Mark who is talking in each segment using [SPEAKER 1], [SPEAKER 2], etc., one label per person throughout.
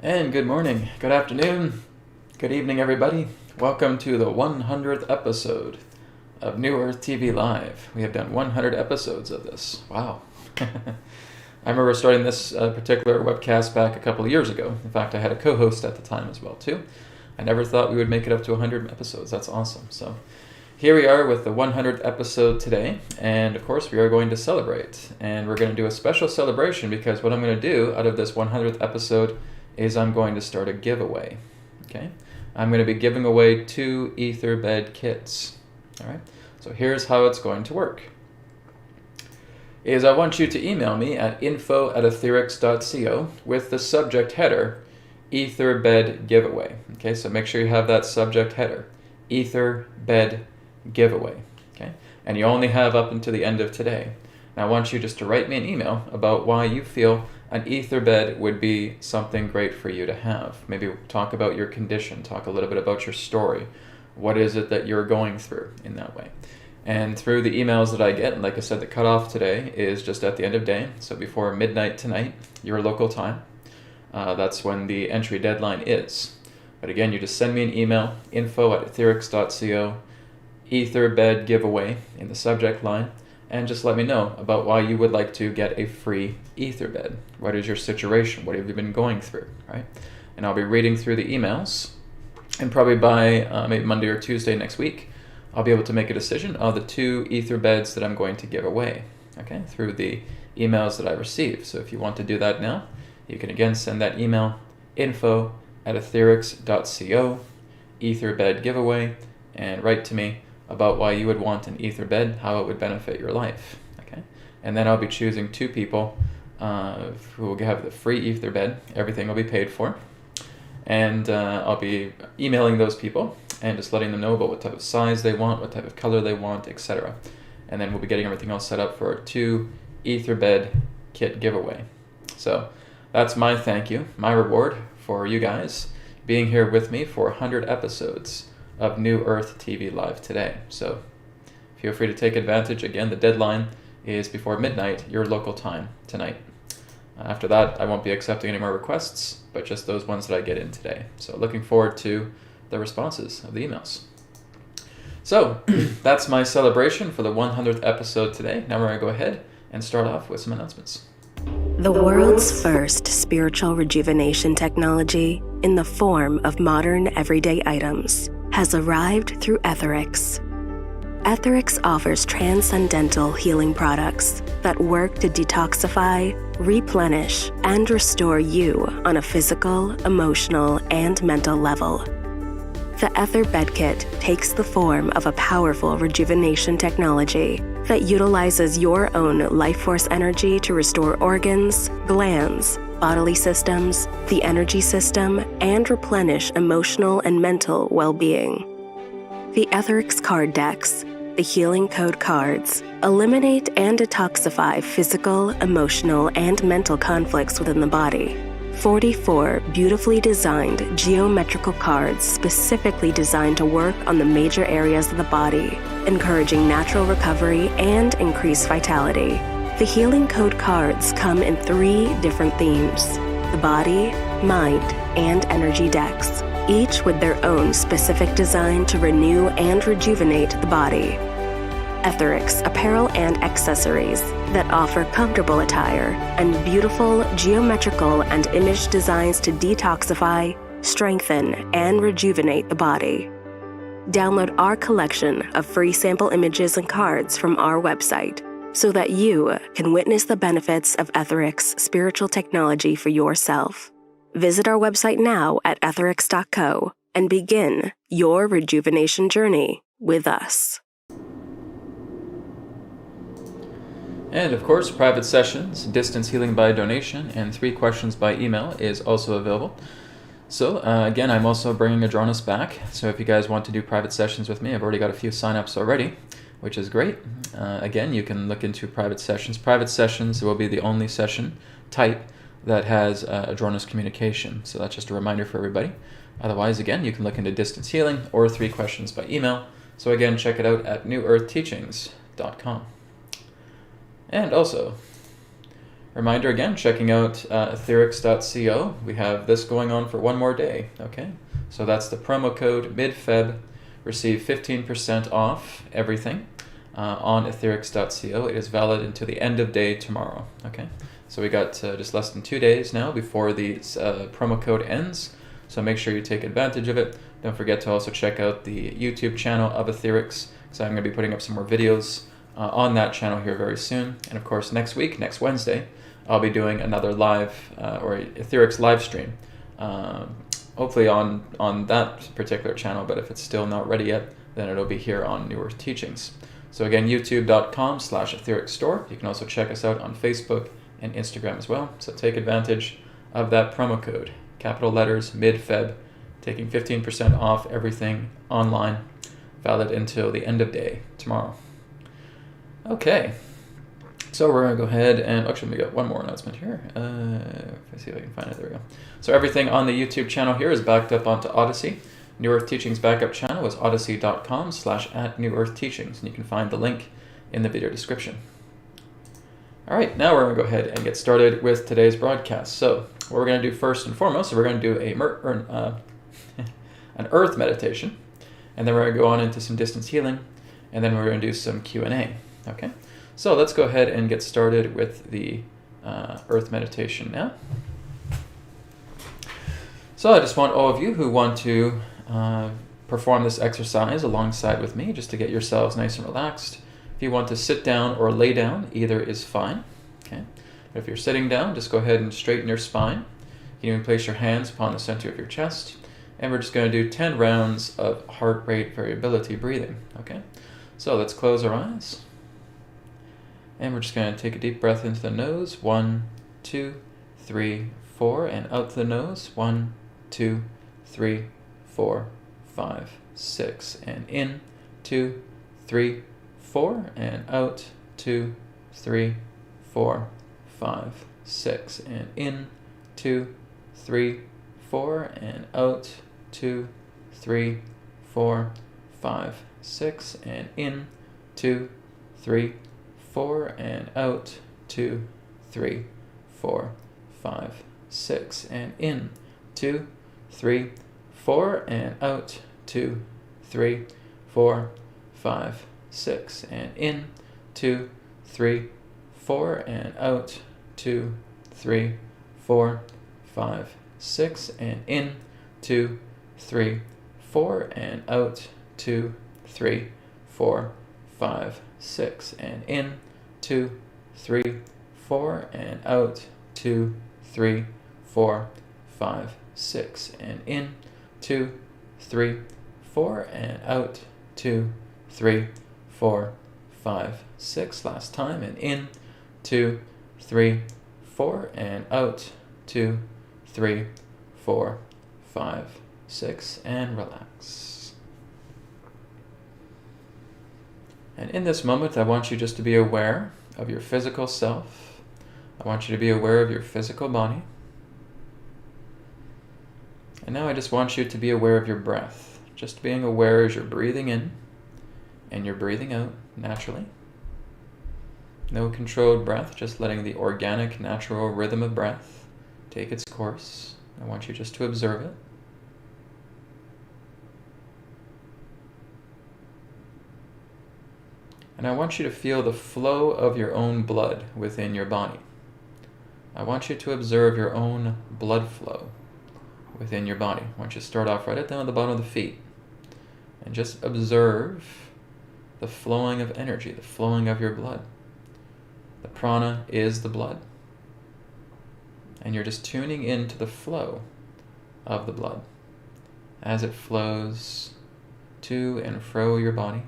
[SPEAKER 1] And good morning, good afternoon, good evening, everybody. Welcome to the 100th episode of New Earth TV Live. We have done 100 episodes of this. Wow. I remember starting this particular webcast back a couple of years ago. In fact, I had a co-host at the time as well, too. I never thought we would make it up to 100 episodes. That's awesome. So here we are with the 100th episode today. And of course, we are going to celebrate. And we're going to do a special celebration because what I'm going to do out of this 100th episode is I'm going to start a giveaway. Okay? I'm going to be giving away 2 ether bed kits. All right? So here's how it's going to work. I want you to email me at info@etherics.co with the subject header, Ether Bed Giveaway. Okay, so make sure you have that subject header, Ether Bed Giveaway. Okay, and you only have up until the end of today. Now I want you just to write me an email about why you feel an ether bed would be something great for you to have. Maybe talk about your condition, talk a little bit about your story. What is it that you're going through in that way? And through the emails that I get, and like I said, the cutoff today is just at the end of day, so before midnight tonight, your local time. That's when the entry deadline is. But again, you just send me an email, info@etherics.co, ether bed giveaway in the subject line, and just let me know about why you would like to get a free ether bed. What is your situation? What have you been going through, right? And I'll be reading through the emails, and probably by maybe Monday or Tuesday next week, I'll be able to make a decision on the 2 ether beds that I'm going to give away, okay, through the emails that I receive. So if you want to do that now, you can again send that email, info@etherics.co, ether bed giveaway, and write to me about why you would want an ether bed, how it would benefit your life, okay? And then I'll be choosing 2 people who will have the free ether bed. Everything will be paid for. And I'll be emailing those people and just letting them know about what type of size they want, what type of color they want, etc. And then we'll be getting everything else set up for a 2 ether bed kit giveaway. So that's my thank you, my reward for you guys being here with me for 100 episodes of New Earth TV Live today. So feel free to take advantage. Again, the deadline is before midnight, your local time tonight. After that, I won't be accepting any more requests, but just those ones that I get in today. So looking forward to the responses of the emails. So that's my celebration for the 100th episode today. Now we're going to go ahead and start off with some announcements.
[SPEAKER 2] The world's first spiritual rejuvenation technology in the form of modern everyday items has arrived through Etherics. Etherics offers transcendental healing products that work to detoxify, replenish, and restore you on a physical, emotional, and mental level. The Ether Bed Kit takes the form of a powerful rejuvenation technology that utilizes your own life force energy to restore organs, glands, bodily systems, the energy system, and replenish emotional and mental well-being. The Etherics card decks, the healing code cards, eliminate and detoxify physical, emotional, and mental conflicts within the body. 44 beautifully designed geometrical cards specifically designed to work on the major areas of the body, encouraging natural recovery and increased vitality. The healing code cards come in 3 different themes: the body, mind, and energy decks, each with their own specific design to renew and rejuvenate the body. Etherics apparel and accessories that offer comfortable attire and beautiful geometrical and image designs to detoxify, strengthen, and rejuvenate the body. Download our collection of free sample images and cards from our website so that you can witness the benefits of Etherics spiritual technology for yourself. Visit our website now at etherics.co and begin your rejuvenation journey with us.
[SPEAKER 1] And of course, private sessions, distance healing by donation, and 3 questions by email is also available. So again, I'm also bringing Adronis back. So if you guys want to do private sessions with me, I've already got a few signups already, which is great. Again, you can look into private sessions. Private sessions will be the only session type that has Adronis communication. So that's just a reminder for everybody. Otherwise, again, you can look into distance healing or 3 questions by email. So again, check it out at newearthteachings.com. And also, Reminder again, checking out Etherics.co. We have this going on for one more day, okay? So that's the promo code MidFeb. Receive 15% off everything on Etherics.co. It is valid until the end of day tomorrow, okay? So we got just less than 2 days now before the promo code ends. So make sure you take advantage of it. Don't forget to also check out the YouTube channel of Etherics, because I'm going to be putting up some more videos on that channel here very soon. And of course, next week, next Wednesday, I'll be doing another live or Etherics live stream, hopefully on that particular channel, but if it's still not ready yet, then it'll be here on New Earth Teachings. So again, youtube.com/Etherics store. You can also check us out on Facebook and Instagram as well. So take advantage of that promo code, capital letters, MidFeb, taking 15% off everything online, valid until the end of day tomorrow. Okay. So we're going to go ahead and, actually we got one more announcement here. Let's see if I can find it. There we go. So everything on the YouTube channel here is backed up onto Odyssey. New Earth Teachings backup channel is odyssey.com/@NewEarthTeachings, and you can find the link in the video description. All right, now we're going to go ahead and get started with today's broadcast. So what we're going to do first and foremost, so we're going to do an earth meditation, and then we're going to go on into some distance healing, and then we're going to do some Q&A, okay? So let's go ahead and get started with the earth meditation now. So I just want all of you who want to perform this exercise alongside with me, just to get yourselves nice and relaxed. If you want to sit down or lay down, either is fine. Okay. But if you're sitting down, just go ahead and straighten your spine. You can even place your hands upon the center of your chest. And we're just going to do 10 rounds of heart rate variability breathing. Okay. So let's close our eyes. And we're just going to take a deep breath into the nose. 1, 2, 3, 4. And out to the nose. 1, 2, 3, 4, 5, 6. And in. 2, 3, 4. And out. 2, 3, 4, 5, 6. And in. 2, 3, 4. And out. 2, 3, 4, 5, 6. And in. 2, 3, 4. And out. 2, 3, 4, 5, 6. And in. 2, 3, 4. And out. 2, 3, 4, 5, 6. And in. 2, 3, 4. And out. 2, 3, 4, 5, 6. And in. 2, 3, 4. And out. 2, 3, 4, 5, 6. And in. 2, 3, 4. And out. 2, 3, 4, 5, 6. And in. 2, 3, 4. And out. 2, 3, 4, 5, 6. Last time. And in. 2, 3, 4. And out. 2, 3, 4, 5, 6. And relax. And in this moment, I want you just to be aware of your physical self. I want you to be aware of your physical body. And now I just want you to be aware of your breath. Just being aware as you're breathing in and you're breathing out naturally. No controlled breath, just letting the organic, natural rhythm of breath take its course. I want you just to observe it. And I want you to feel the flow of your own blood within your body. I want you to observe your own blood flow within your body. I want you to start off right down at the bottom of the feet and just observe the flowing of energy, the flowing of your blood. The prana is the blood. And you're just tuning into the flow of the blood as it flows to and fro your body.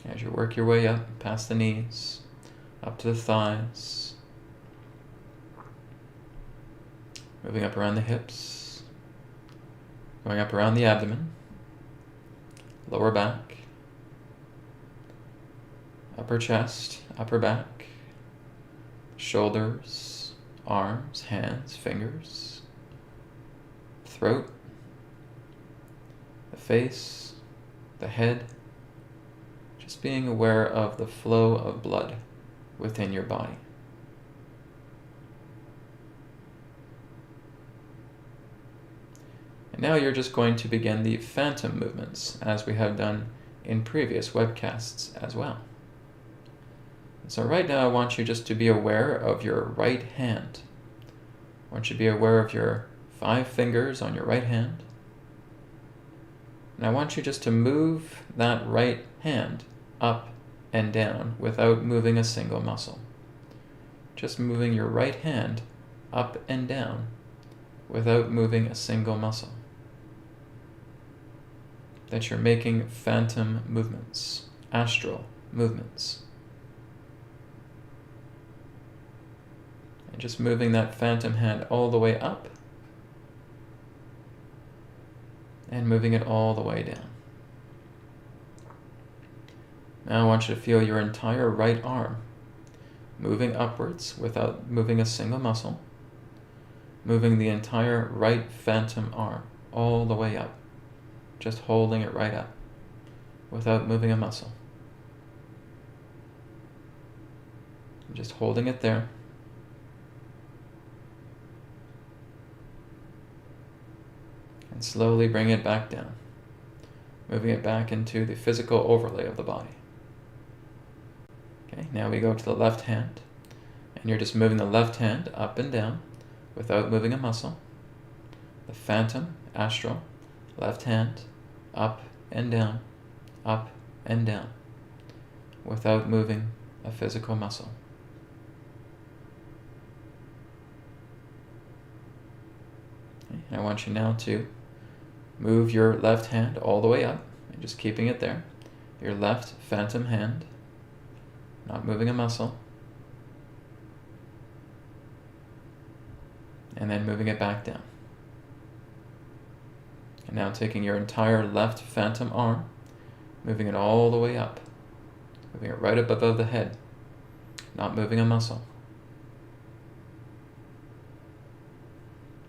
[SPEAKER 1] As you work your way up past the knees, up to the thighs, moving up around the hips, going up around the abdomen, lower back, upper chest, upper back, shoulders, arms, hands, fingers, throat, the face, the head. Just being aware of the flow of blood within your body. And now you're just going to begin the phantom movements, as we have done in previous webcasts as well. So right now I want you just to be aware of your right hand. I want you to be aware of your 5 fingers on your right hand. And I want you just to move that right hand up and down without moving a single muscle. Just moving your right hand up and down without moving a single muscle. That you're making phantom movements, astral movements. And just moving that phantom hand all the way up and moving it all the way down. Now I want you to feel your entire right arm moving upwards without moving a single muscle, moving the entire right phantom arm all the way up, just holding it right up without moving a muscle. Just holding it there. And slowly bring it back down, moving it back into the physical overlay of the body. Okay, now we go to the left hand, and you're just moving the left hand up and down without moving a muscle. The phantom, astral, left hand, up and down, without moving a physical muscle. Okay, and I want you now to move your left hand all the way up, and just keeping it there. Your left phantom hand, not moving a muscle. And then moving it back down. And now taking your entire left phantom arm, moving it all the way up, moving it right up above the head, not moving a muscle.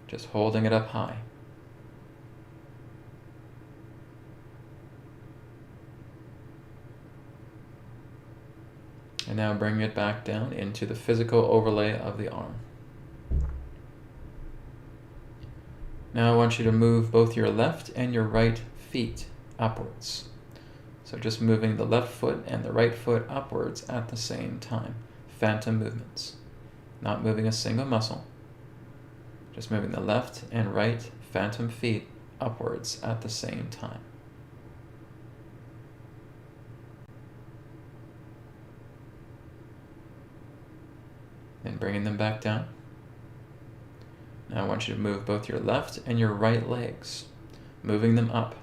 [SPEAKER 1] Just holding it up high. And now bring it back down into the physical overlay of the arm. Now I want you to move both your left and your right feet upwards. So just moving the left foot and the right foot upwards at the same time. Phantom movements. Not moving a single muscle. Just moving the left and right phantom feet upwards at the same time. Then bringing them back down. Now I want you to move both your left and your right legs, moving them up,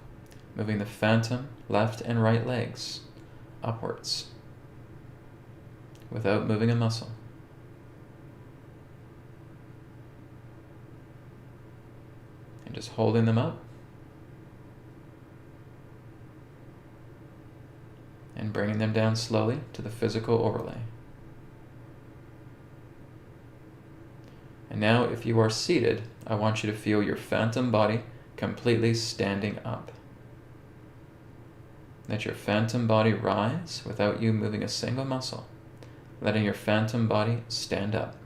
[SPEAKER 1] moving the phantom left and right legs upwards without moving a muscle. And just holding them up and bringing them down slowly to the physical overlay. And now, if you are seated, I want you to feel your phantom body completely standing up. Let your phantom body rise without you moving a single muscle, letting your phantom body stand up.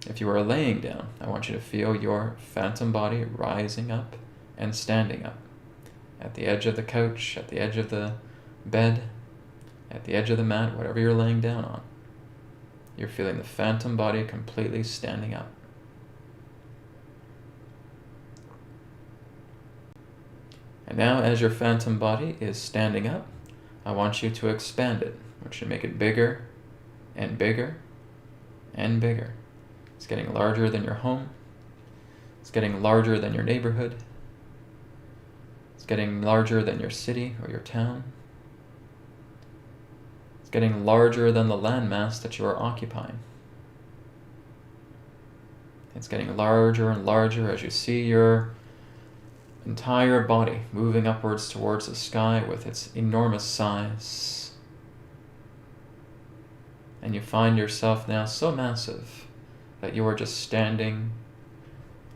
[SPEAKER 1] If you are laying down, I want you to feel your phantom body rising up and standing up. At the edge of the couch, at the edge of the bed, at the edge of the mat, whatever you're laying down on. You're feeling the phantom body completely standing up. And now as your phantom body is standing up, I want you to expand it. I want you to make it bigger and bigger and bigger. It's getting larger than your home. It's getting larger than your neighborhood. It's getting larger than your city or your town. Getting larger than the landmass that you are occupying. It's getting larger and larger as you see your entire body moving upwards towards the sky with its enormous size. And you find yourself now so massive that you are just standing,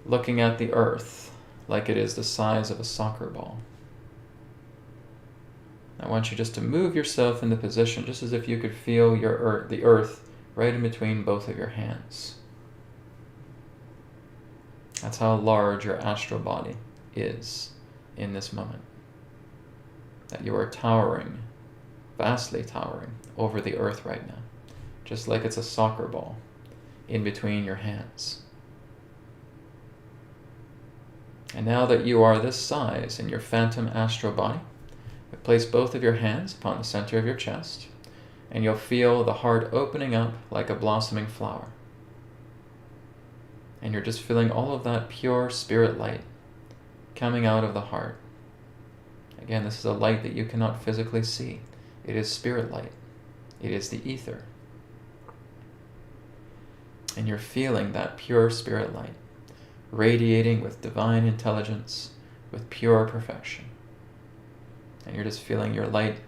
[SPEAKER 1] looking at the earth like it is the size of a soccer ball. I want you just to move yourself into position, just as if you could feel the earth right in between both of your hands. That's how large your astral body is in this moment. That you are towering, vastly towering over the earth right now, just like it's a soccer ball in between your hands. And now that you are this size in your phantom astral body, place both of your hands upon the center of your chest, and you'll feel the heart opening up like a blossoming flower. And you're just feeling all of that pure spirit light coming out of the heart. Again, this is a light that you cannot physically see. It is spirit light. It is the ether. And you're feeling that pure spirit light, radiating with divine intelligence, with pure perfection. And you're just feeling your light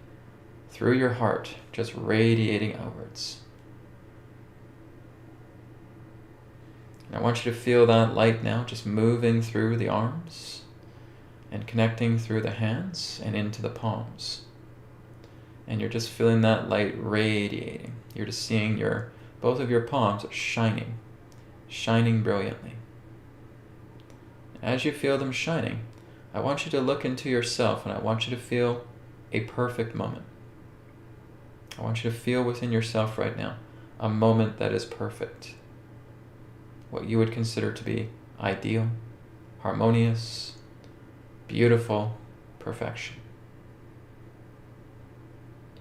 [SPEAKER 1] through your heart, just radiating outwards. And I want you to feel that light now just moving through the arms and connecting through the hands and into the palms. And you're just feeling that light radiating. You're just seeing both of your palms shining brilliantly. As you feel them shining, I want you to look into yourself, and I want you to feel a perfect moment. I want you to feel within yourself right now a moment that is perfect. What you would consider to be ideal, harmonious, beautiful perfection.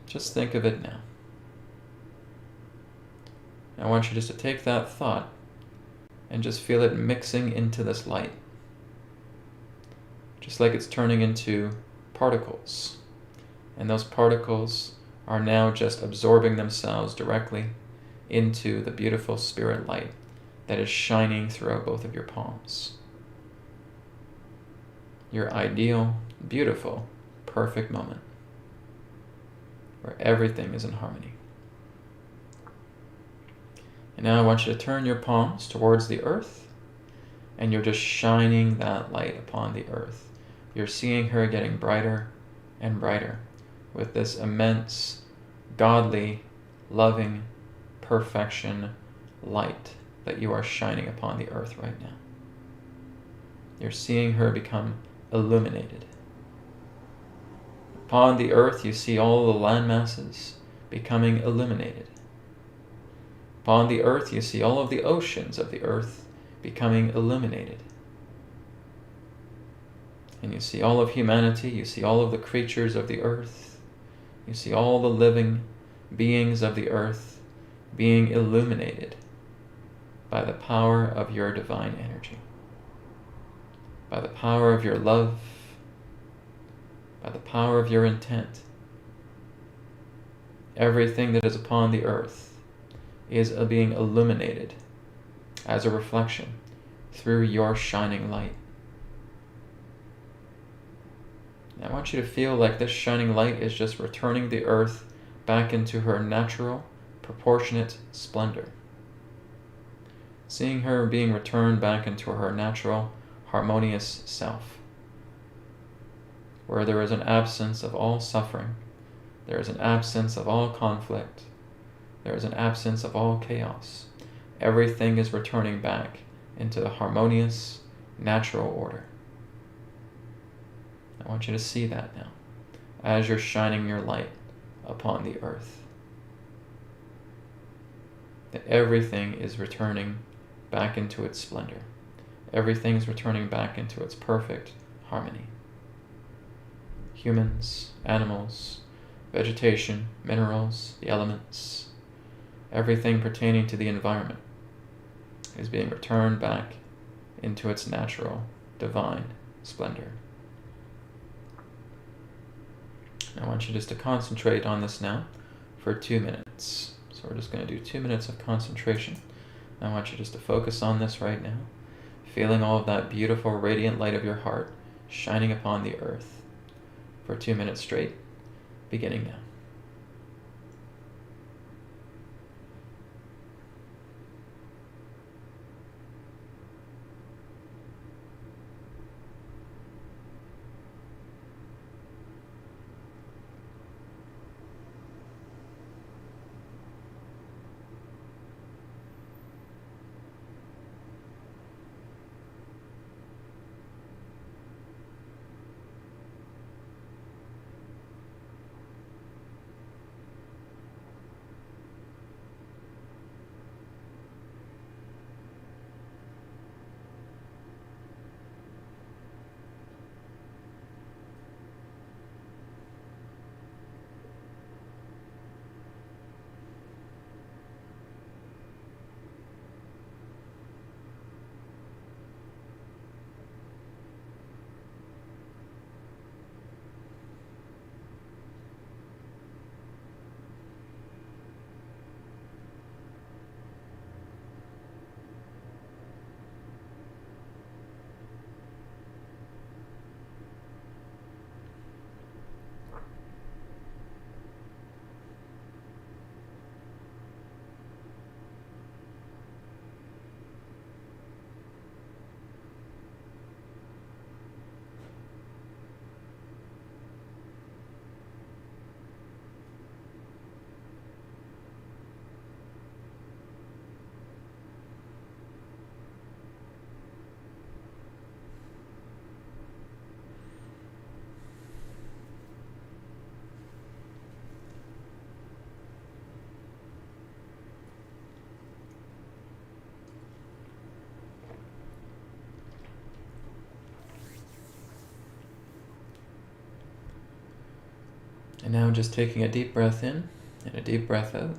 [SPEAKER 1] Just think of it now. I want you just to take that thought and just feel it mixing into this light. Just like it's turning into particles. And those particles are now just absorbing themselves directly into the beautiful spirit light that is shining throughout both of your palms. Your ideal, beautiful, perfect moment where everything is in harmony. And now I want you to turn your palms towards the earth, and you're just shining that light upon the earth. You're seeing her getting brighter and brighter with this immense, godly, loving, perfection light that you are shining upon the earth right now. You're seeing her become illuminated. Upon the earth, you see all the land masses becoming illuminated. Upon the earth, you see all of the oceans of the earth becoming illuminated. And you see all of humanity, you see all of the creatures of the earth, you see all the living beings of the earth being illuminated by the power of your divine energy, by the power of your love, by the power of your intent. Everything that is upon the earth is being illuminated as a reflection through your shining light. I want you to feel like this shining light is just returning the earth back into her natural, proportionate splendor. Seeing her being returned back into her natural, harmonious self, where there is an absence of all suffering, there is an absence of all conflict, there is an absence of all chaos. Everything is returning back into the harmonious, natural order. I want you to see that now, as you're shining your light upon the earth. That everything is returning back into its splendor. Everything is returning back into its perfect harmony. Humans, animals, vegetation, minerals, the elements, everything pertaining to the environment is being returned back into its natural, divine splendor. I want you just to concentrate on this now for 2 minutes. So we're just going to do 2 minutes of concentration. I want you just to focus on this right now, feeling all of that beautiful radiant light of your heart shining upon the earth for 2 minutes straight, beginning now. And now just taking a deep breath in and a deep breath out.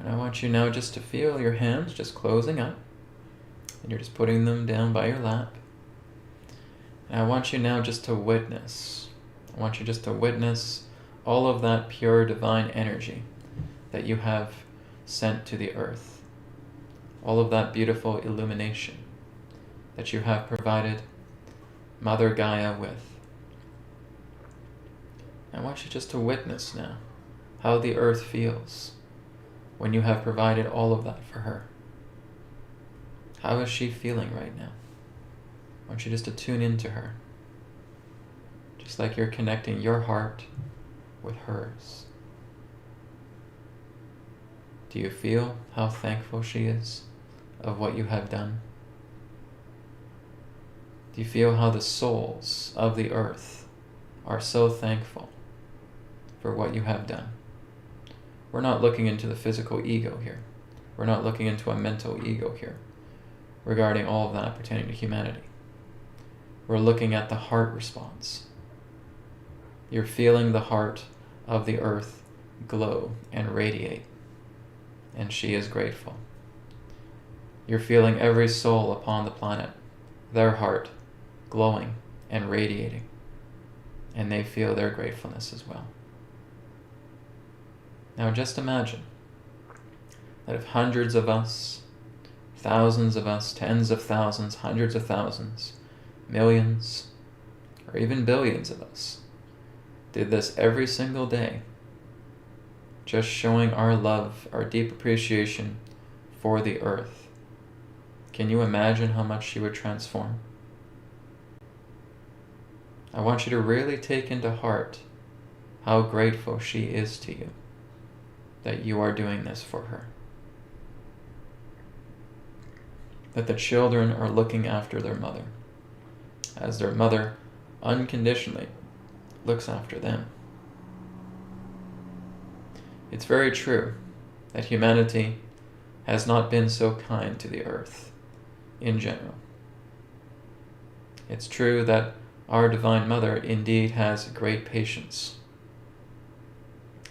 [SPEAKER 1] And I want you now just to feel your hands just closing up. And you're just putting them down by your lap. And I want you now just to witness. I want you just to witness all of that pure divine energy that you have sent to the earth. All of that beautiful illumination that you have provided Mother Gaia with. I want you just to witness now how the earth feels when you have provided all of that for her. How is she feeling right now? I want you just to tune into her. Just like you're connecting your heart with hers. Do you feel how thankful she is of what you have done? Do you feel how the souls of the earth are so thankful for what you have done? We're not looking into the physical ego here. We're not looking into a mental ego here regarding all of that pertaining to humanity. We're looking at the heart response. You're feeling the heart of the earth glow and radiate, and she is grateful. You're feeling every soul upon the planet, their heart glowing and radiating, and they feel their gratefulness as well. Now just imagine that if hundreds of us, thousands of us, tens of thousands, hundreds of thousands, millions, or even billions of us did this every single day, just showing our love, our deep appreciation for the earth. Can you imagine how much she would transform? I want you to really take into heart how grateful she is to you that you are doing this for her. That the children are looking after their mother, as their mother unconditionally looks after them. It's very true that humanity has not been so kind to the earth in general. It's true that our Divine Mother indeed has great patience.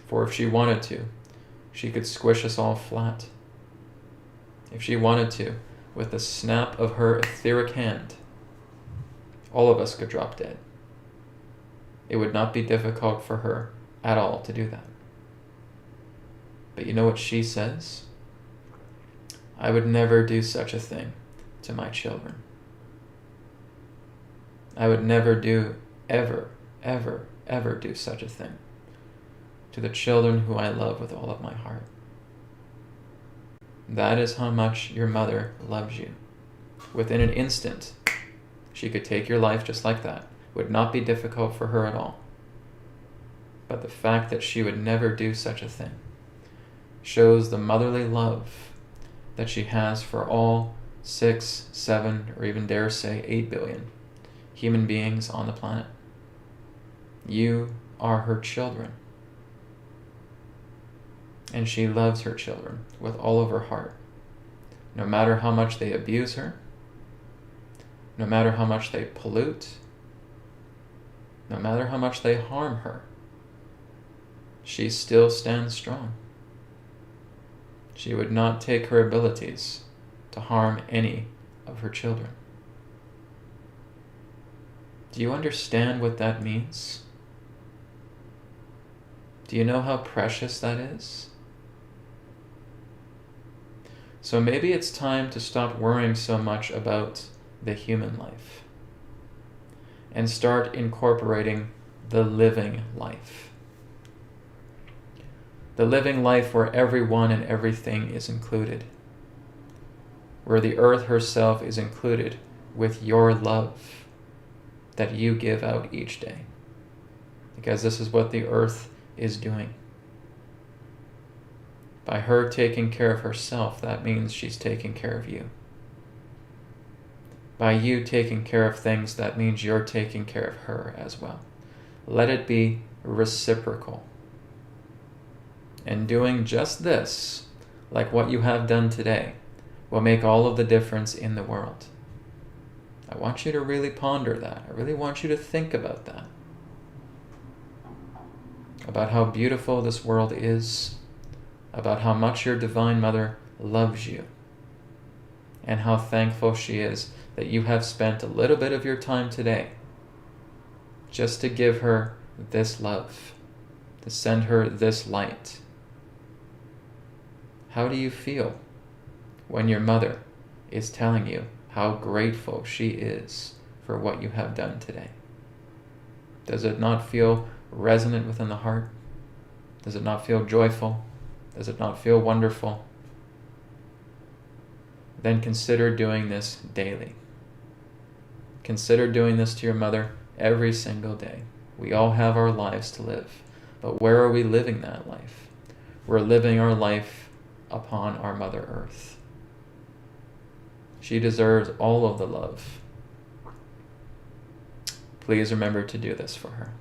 [SPEAKER 1] For if she wanted to, she could squish us all flat. If she wanted to, with the snap of her etheric hand, all of us could drop dead. It would not be difficult for her at all to do that. But you know what she says? I would never do such a thing to my children. I would never do, ever do such a thing to the children who I love with all of my heart. That is how much your mother loves you. Within an instant, she could take your life just like that. It would not be difficult for her at all. But the fact that she would never do such a thing shows the motherly love that she has for all 6, 7, or even dare say 8 billion human beings on the planet. You are her children. And she loves her children with all of her heart. No matter how much they abuse her, no matter how much they pollute, no matter how much they harm her, she still stands strong. She would not take her abilities to harm any of her children. Do you understand what that means? Do you know how precious that is? So maybe it's time to stop worrying so much about the human life and start incorporating the living life. The living life where everyone and everything is included, where the earth herself is included with your love that you give out each day. Because this is what the earth is doing. By her taking care of herself, that means she's taking care of you. By you taking care of things, that means you're taking care of her as well. Let it be reciprocal. And doing just this, like what you have done today, will make all of the difference in the world. I I want you to really ponder that. I really want you to think about that. About how beautiful this world is, about how much your Divine Mother loves you, and how thankful she is that you have spent a little bit of your time today just to give her this love, to send her this light. How do you feel when your mother is telling you how grateful she is for what you have done today? Does it not feel resonant within the heart? Does it not feel joyful? Does it not feel wonderful? Then consider doing this daily. Consider doing this to your mother every single day. We all have our lives to live, but where are we living that life? We're living our life upon our Mother Earth. She deserves all of the love. Please remember to do this for her.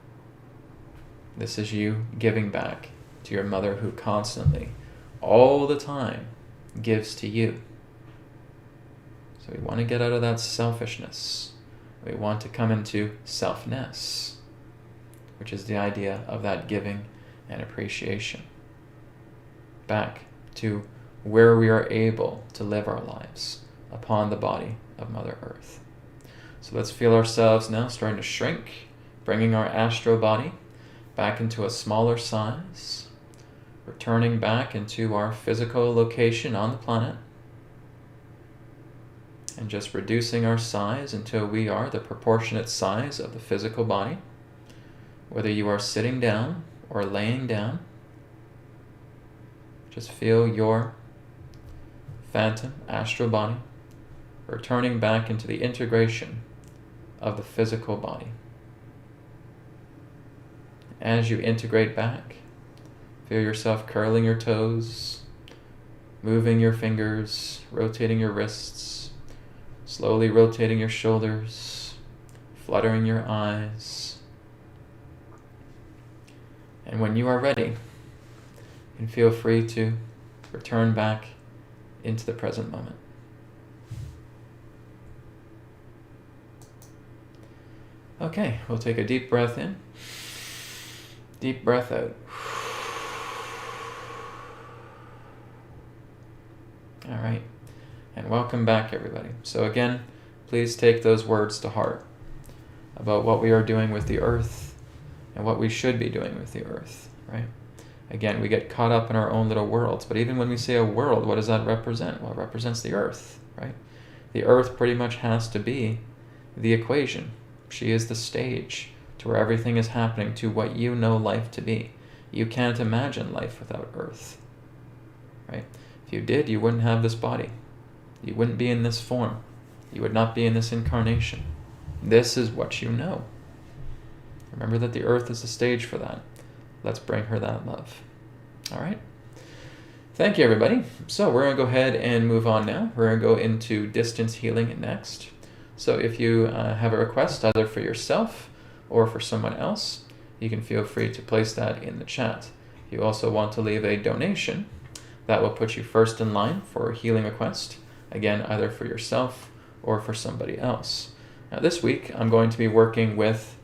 [SPEAKER 1] This is you giving back to your mother who constantly, all the time, gives to you. So we want to get out of that selfishness. We want to come into selfness, which is the idea of that giving and appreciation. Back to where we are able to live our lives upon the body of Mother Earth. So let's feel ourselves now starting to shrink, bringing our astral body back into a smaller size, returning back into our physical location on the planet, and just reducing our size until we are the proportionate size of the physical body. Whether you are sitting down or laying down, just feel your phantom astral body returning back into the integration of the physical body. As you integrate back, feel yourself curling your toes, moving your fingers, rotating your wrists, slowly rotating your shoulders, fluttering your eyes. And when you are ready, you can feel free to return back into the present moment. Okay, we'll take a deep breath in, deep breath out. All right, and welcome back, everybody. So again, please take those words to heart about what we are doing with the earth and what we should be doing with the earth, right? Again, we get caught up in our own little worlds, but even when we say a world, what does that represent? Well, it represents the earth, right? The earth pretty much has to be the equation. She is the stage to where everything is happening to what you know life to be. You can't imagine life without earth, right? If you did, you wouldn't have this body. You wouldn't be in this form. You would not be in this incarnation. This is what you know. Remember that the earth is the stage for that. Let's bring her that love. All right? Thank you, everybody. So we're going to go ahead and move on now. We're going to go into distance healing next. So if you have a request, either for yourself or for someone else, you can feel free to place that in the chat. If you also want to leave a donation, that will put you first in line for a healing request. Again, either for yourself or for somebody else. Now this week, I'm going to be working with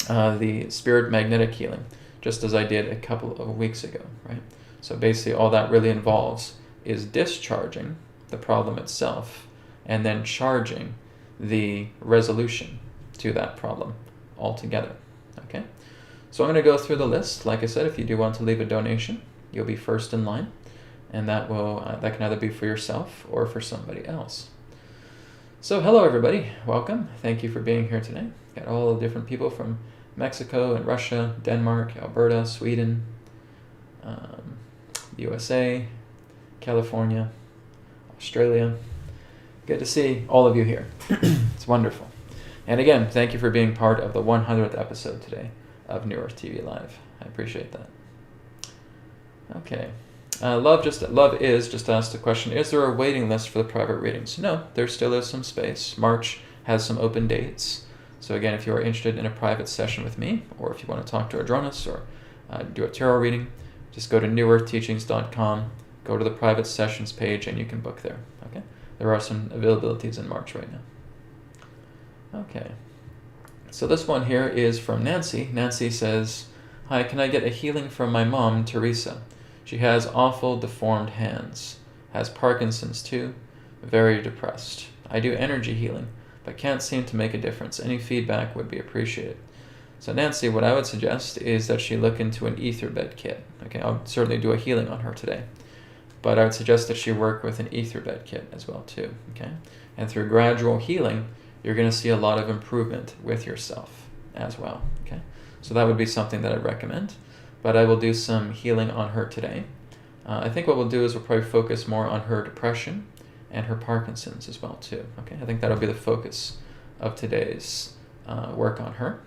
[SPEAKER 1] the spirit magnetic healing, just as I did a couple of weeks ago, right? So basically all that really involves is discharging the problem itself and then charging the resolution to that problem altogether, okay? So I'm going to go through the list. Like I said, if you do want to leave a donation, you'll be first in line, and that can either be for yourself or for somebody else. So hello everybody, welcome. Thank you for being here today. Got all the different people from Mexico and Russia, Denmark, Alberta, Sweden, USA, California, Australia. Good to see all of you here. It's wonderful. And again, thank you for being part of the 100th episode today of New Earth TV Live. I appreciate that. Okay. Love is just asked the question, is there a waiting list for the private readings? No, there still is some space. March has some open dates. So again, if you are interested in a private session with me, or if you want to talk to Adronis or do a tarot reading, just go to newearthteachings.com, go to the private sessions page, and you can book there. Okay? There are some availabilities in March right now. Okay. So this one here is from Nancy. Nancy says, "Hi, can I get a healing from my mom, Teresa? She has awful deformed hands. Has Parkinson's too. Very depressed. I do energy healing, but can't seem to make a difference. Any feedback would be appreciated." So Nancy, what I would suggest is that she look into an ether bed kit. Okay, I'll certainly do a healing on her today. But I would suggest that she work with an ether bed kit as well too. Okay? And through gradual healing, you're going to see a lot of improvement with yourself as well. Okay? So that would be something that I'd recommend. But I will do some healing on her today. I think what we'll do is we'll probably focus more on her depression and her Parkinson's as well too. Okay? I think that'll be the focus of today's work on her.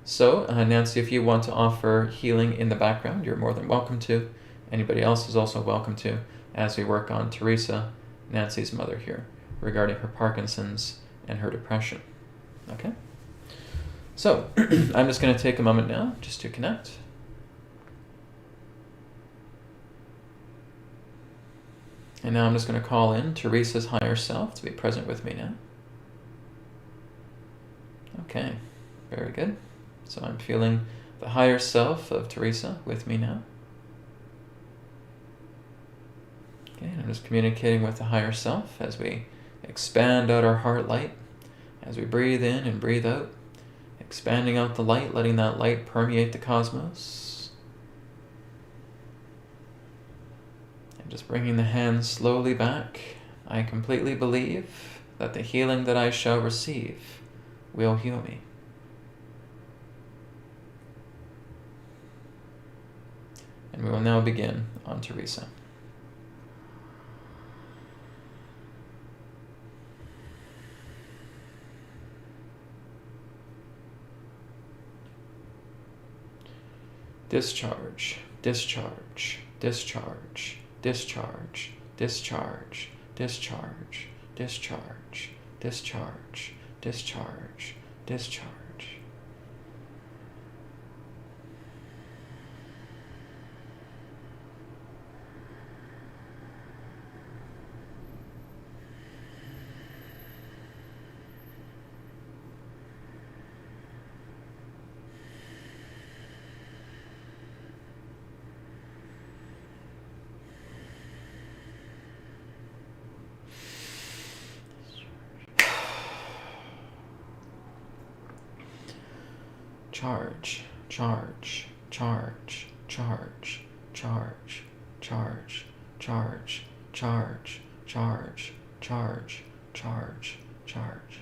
[SPEAKER 1] So, Nancy, if you want to offer healing in the background, you're more than welcome to. Anybody else is also welcome to, as we work on Teresa, Nancy's mother here, regarding her Parkinson's and her depression. Okay? So, I'm just going to take a moment now just to connect. And now I'm just going to call in Teresa's higher self to be present with me now. Okay, very good. So I'm feeling the higher self of Teresa with me now. Okay, and I'm just communicating with the higher self as we expand out our heart light, as we breathe in and breathe out, expanding out the light, letting that light permeate the cosmos. And just bringing the hands slowly back. I completely believe that the healing that I shall receive will heal me. And we will now begin on Teresa. Discharge, discharge, discharge, discharge, discharge, discharge, discharge, discharge, discharge, discharge. Charge, charge, charge, charge, charge, charge, charge, charge, charge, charge, charge, charge.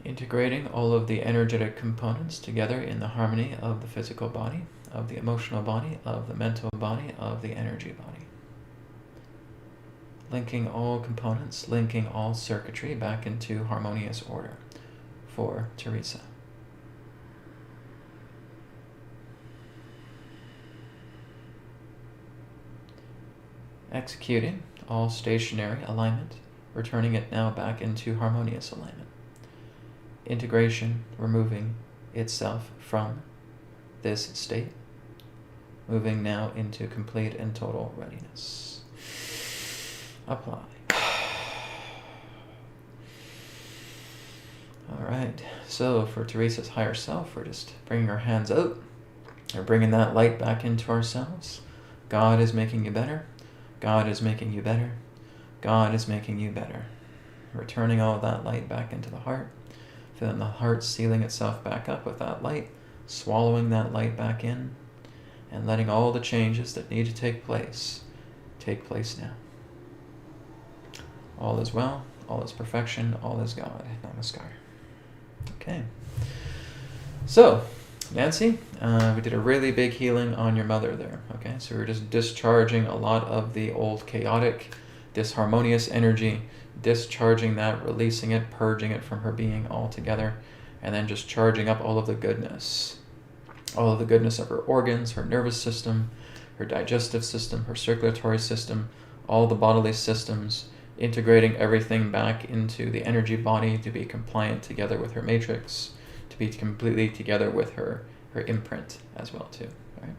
[SPEAKER 1] Integrating all of the energetic components together in the harmony of the physical body, of the emotional body, of the mental body, of the energy body. Linking all components, linking all circuitry back into harmonious order for Teresa. Executing all stationary alignment, returning it now back into harmonious alignment. Integration, removing itself from this state, moving now into complete and total readiness. Apply. All right, so for Teresa's higher self, we're just bringing our hands out. We're bringing that light back into ourselves. God is making you better. God is making you better. God is making you better. Returning all of that light back into the heart. Feeling the heart sealing itself back up with that light, swallowing that light back in, and letting all the changes that need to take place now. All is well, all is perfection, all is God. Namaskar. Okay. So, Nancy, we did a really big healing on your mother there. Okay, so we're just discharging a lot of the old chaotic, disharmonious energy, discharging that, releasing it, purging it from her being altogether, and then just charging up all of the goodness. All of the goodness of her organs, her nervous system, her digestive system, her circulatory system, all the bodily systems, integrating everything back into the energy body to be compliant together with her matrix, to be completely together with her imprint as well too. All right.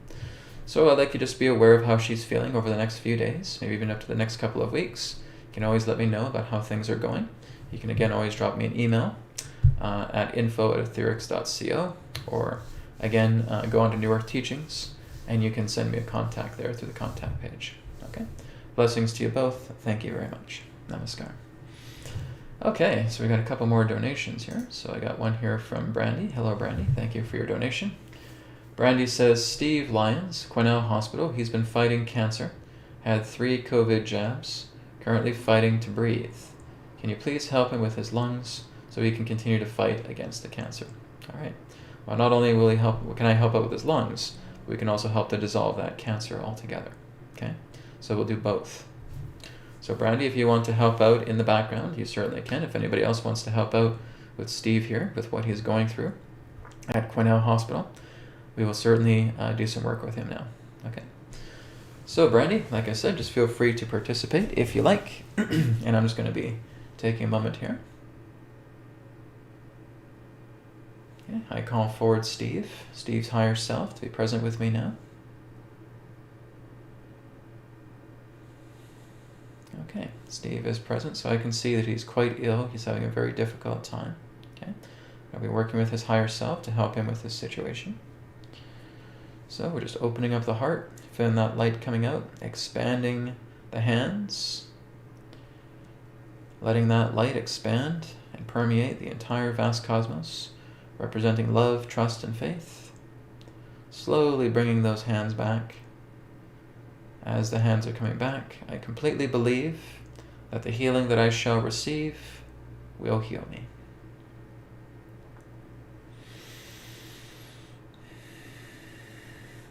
[SPEAKER 1] So I'd like you to just be aware of how she's feeling over the next few days, maybe even up to the next couple of weeks. You can always let me know about how things are going. You can again always drop me an email at info@etherics.co, or again go on to New Earth Teachings, and you can send me a contact there through the contact page. Okay. Blessings to you both. Thank you very much. Namaskar. Okay, so we got a couple more donations here. So I got one here from Brandy. Hello, Brandy. Thank you for your donation. Brandy says, Steve Lyons, Quesnel Hospital. He's been fighting cancer. Had 3 COVID jabs. Currently fighting to breathe. Can you please help him with his lungs so he can continue to fight against the cancer? All right. Well, not only can I help out with his lungs, we can also help to dissolve that cancer altogether. Okay? So we'll do both. So Brandy, if you want to help out in the background, you certainly can. If anybody else wants to help out with Steve here, with what he's going through at Quesnel Hospital, we will certainly do some work with him now. Okay. So Brandy, like I said, just feel free to participate if you like. And I'm just going to be taking a moment here. Okay. I call forward Steve's higher self, to be present with me now. Okay, Steve is present, so I can see that he's quite ill. He's having a very difficult time. Okay, I'll be working with his higher self to help him with this situation. So we're just opening up the heart, feeling that light coming out, expanding the hands, letting that light expand and permeate the entire vast cosmos, representing love, trust, and faith. Slowly bringing those hands back. As the hands are coming back, I completely believe that the healing that I shall receive will heal me.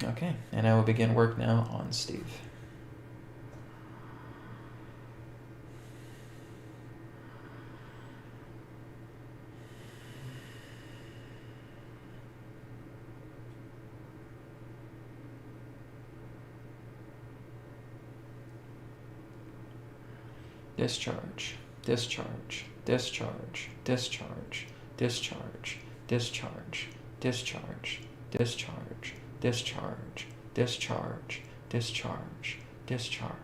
[SPEAKER 1] Okay, and I will begin work now on Steve. Discharge, discharge, discharge, discharge, discharge, discharge, discharge, discharge, discharge, discharge, discharge, discharge.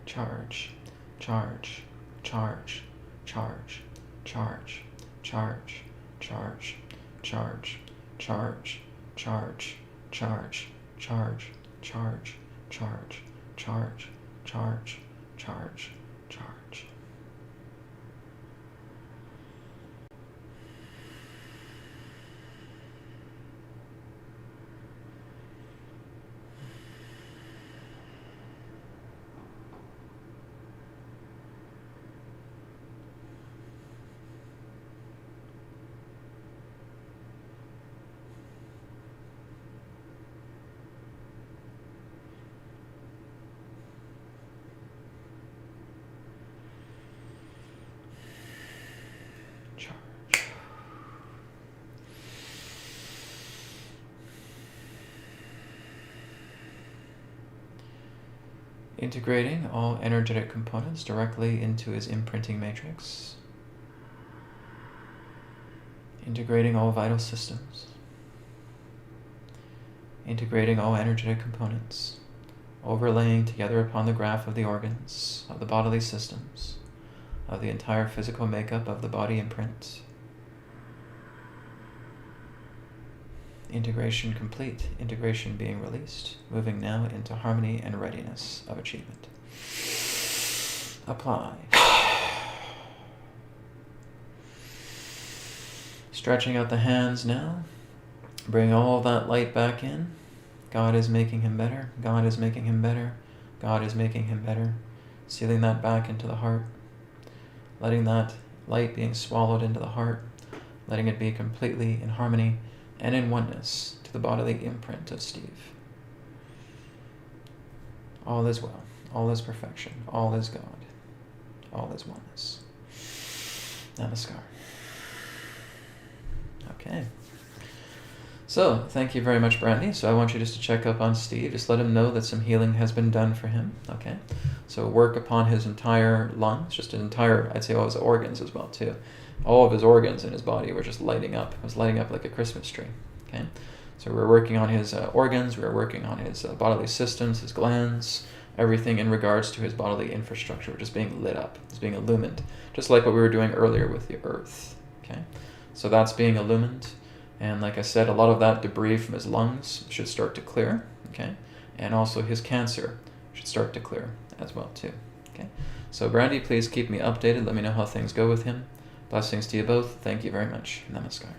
[SPEAKER 1] Charge, charge, charge, charge, charge, charge, charge, charge, charge, charge, charge, charge, charge, charge, charge, charge, charge, charge. Integrating all energetic components directly into his imprinting matrix. Integrating all vital systems. integrating all energetic components, overlaying together upon the graph of the organs, of the bodily systems, of the entire physical makeup of the body imprint. Integration complete, integration being released, moving now into harmony and readiness of achievement. Apply. Stretching out the hands now. Bring all that light back in. God is making him better. God is making him better. God is making him better. Sealing that back into the heart. Letting that light being swallowed into the heart. Letting it be completely in harmony and in oneness to the bodily imprint of Steve. All is well. All is perfection. All is God. All is oneness. Namaskar. Okay. So, thank you very much, Brandy. So I want you just to check up on Steve. Just let him know that some healing has been done for him. Okay. So work upon his entire lungs, just an entire, I'd say all his organs as well, too. All of his organs in his body were just lighting up. It was lighting up like a Christmas tree. Okay. So we're working on his organs. We're working on his bodily systems, his glands, everything in regards to his bodily infrastructure, just being lit up. It's being illumined, just like what we were doing earlier with the earth. Okay. So that's being illumined. And like I said, a lot of that debris from his lungs should start to clear, okay? And also his cancer should start to clear as well, too, okay? So Brandy, please keep me updated. Let me know how things go with him. Blessings to you both. Thank you very much. Namaskar.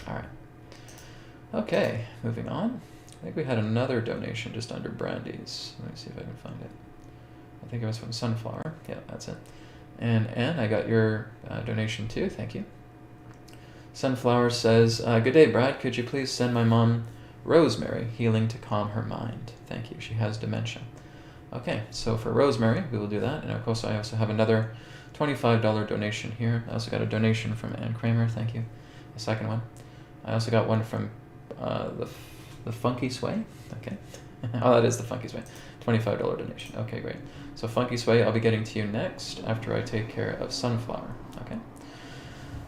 [SPEAKER 1] All right. Okay, moving on. I think we had another donation just under Brandy's. Let me see if I can find it. I think it was from Sunflower. Yeah, that's it. And Anne, I got your donation too. Thank you. Sunflower says, good day, Brad. Could you please send my mom Rosemary healing to calm her mind? Thank you. She has dementia. Okay, so for Rosemary, we will do that. And of course, I also have another $25 donation here. I also got a donation from Ann Kramer. Thank you. A second one. I also got one from the Funky Sway. Okay. Oh, that is the Funky Sway. $25 donation. Okay, great. So Funky Sway, I'll be getting to you next after I take care of Sunflower. Okay.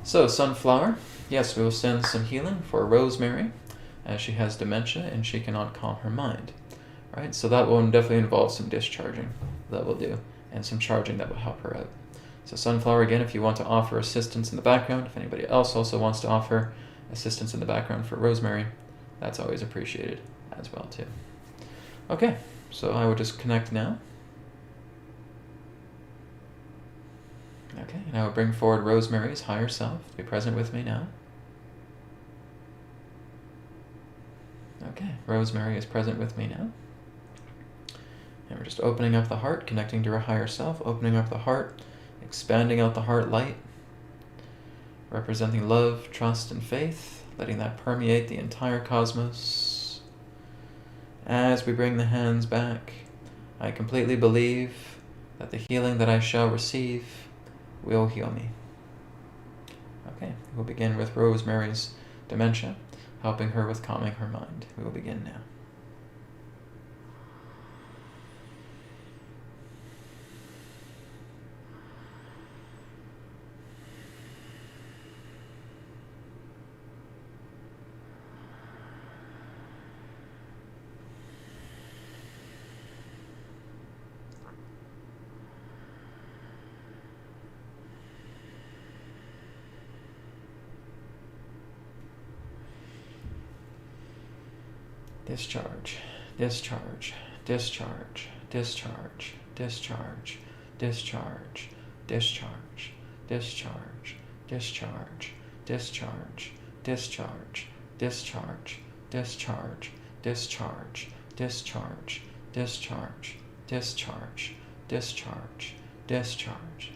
[SPEAKER 1] So Sunflower, yes, we will send some healing for Rosemary as she has dementia and she cannot calm her mind. Right? So that will definitely involve some discharging that will do and some charging that will help her out. So Sunflower, again, if you want to offer assistance in the background, if anybody else also wants to offer assistance in the background for Rosemary, that's always appreciated as well too. Okay, so I will just connect now. Okay, and I will bring forward Rosemary's higher self to be present with me now. Okay, Rosemary is present with me now. And we're just opening up the heart, connecting to her higher self, opening up the heart, expanding out the heart light, representing love, trust, and faith, letting that permeate the entire cosmos. As we bring the hands back, I completely believe that the healing that I shall receive will heal me. Okay, we'll begin with Rosemary's dementia, helping her with calming her mind. We will begin now. Discharge, discharge, discharge, discharge, discharge, discharge, discharge, discharge, discharge, discharge, discharge, discharge, discharge, discharge, discharge, discharge, discharge, discharge, discharge.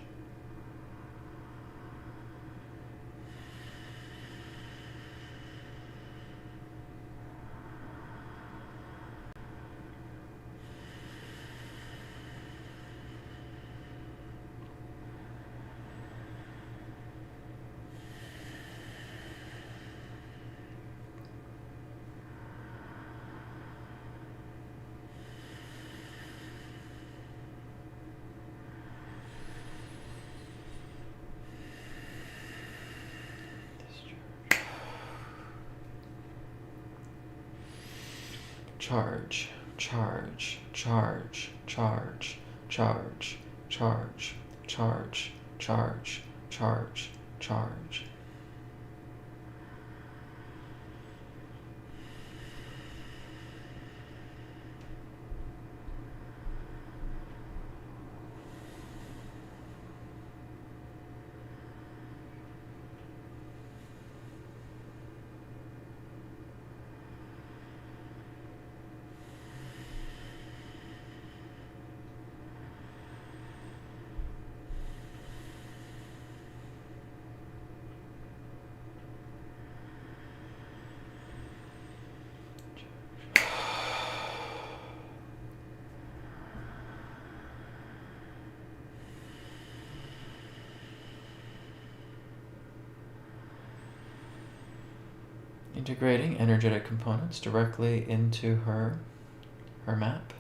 [SPEAKER 1] charge, charge, charge, charge, charge, charge, charge, charge, charge, charge. Integrating energetic components directly into her map,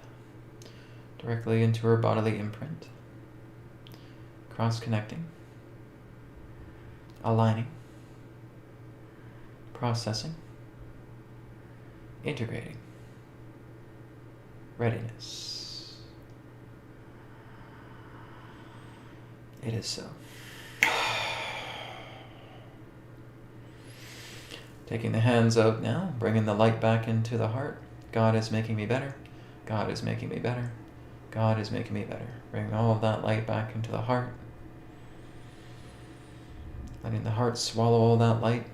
[SPEAKER 1] directly into her bodily imprint, cross-connecting, aligning, processing, integrating, readiness. It is so. Taking the hands out now, bringing the light back into the heart. God is making me better. God is making me better. God is making me better. Bringing all of that light back into the heart. Letting the heart swallow all that light.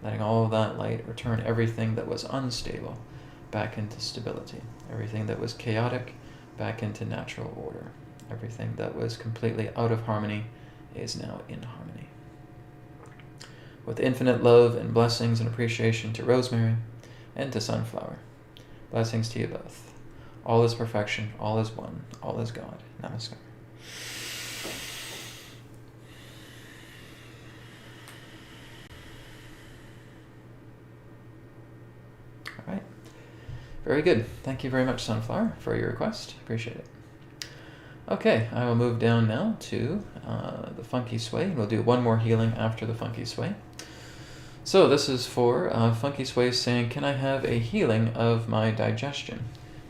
[SPEAKER 1] Letting all of that light return everything that was unstable back into stability. Everything that was chaotic back into natural order. Everything that was completely out of harmony is now in harmony. With infinite love and blessings and appreciation to Rosemary and to Sunflower. Blessings to you both. All is perfection, all is one, all is God. Namaskar. All right. Very good. Thank you very much, Sunflower, for your request. Appreciate it. Okay, I will move down now to the Funky Sway, and we'll do one more healing after the Funky Sway. So this is for Funky Sway saying, can I have a healing of my digestion?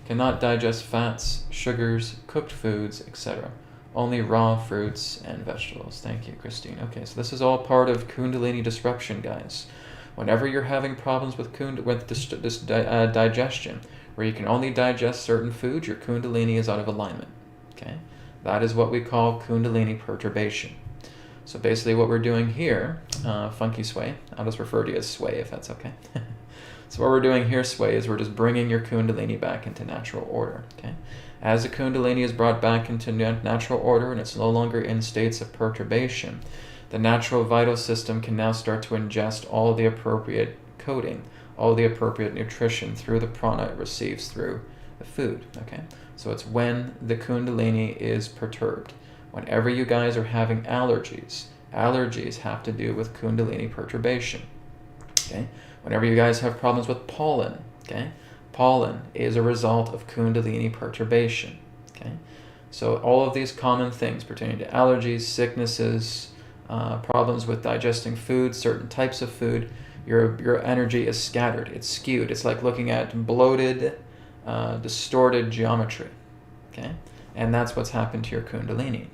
[SPEAKER 1] Cannot digest fats, sugars, cooked foods, etc. Only raw fruits and vegetables. Thank you, Christine. Okay, so this is all part of Kundalini disruption, guys. Whenever you're having problems with digestion, where you can only digest certain foods, your Kundalini is out of alignment. Okay, that is what we call Kundalini perturbation. So basically what we're doing here, Funky Sway, I'll just refer to you as Sway if that's okay. So what we're doing here, Sway, is we're just bringing your Kundalini back into natural order. Okay, as the Kundalini is brought back into natural order and it's no longer in states of perturbation, the natural vital system can now start to ingest all the appropriate coding, all the appropriate nutrition through the prana it receives through the food. Okay, so it's when the Kundalini is perturbed. Whenever you guys are having allergies, allergies have to do with Kundalini perturbation. Okay? Whenever you guys have problems with pollen, okay? Pollen is a result of Kundalini perturbation. Okay? So all of these common things pertaining to allergies, sicknesses, problems with digesting food, certain types of food, your energy is scattered, it's skewed. It's like looking at bloated, distorted geometry. Okay? And that's what's happened to your Kundalini.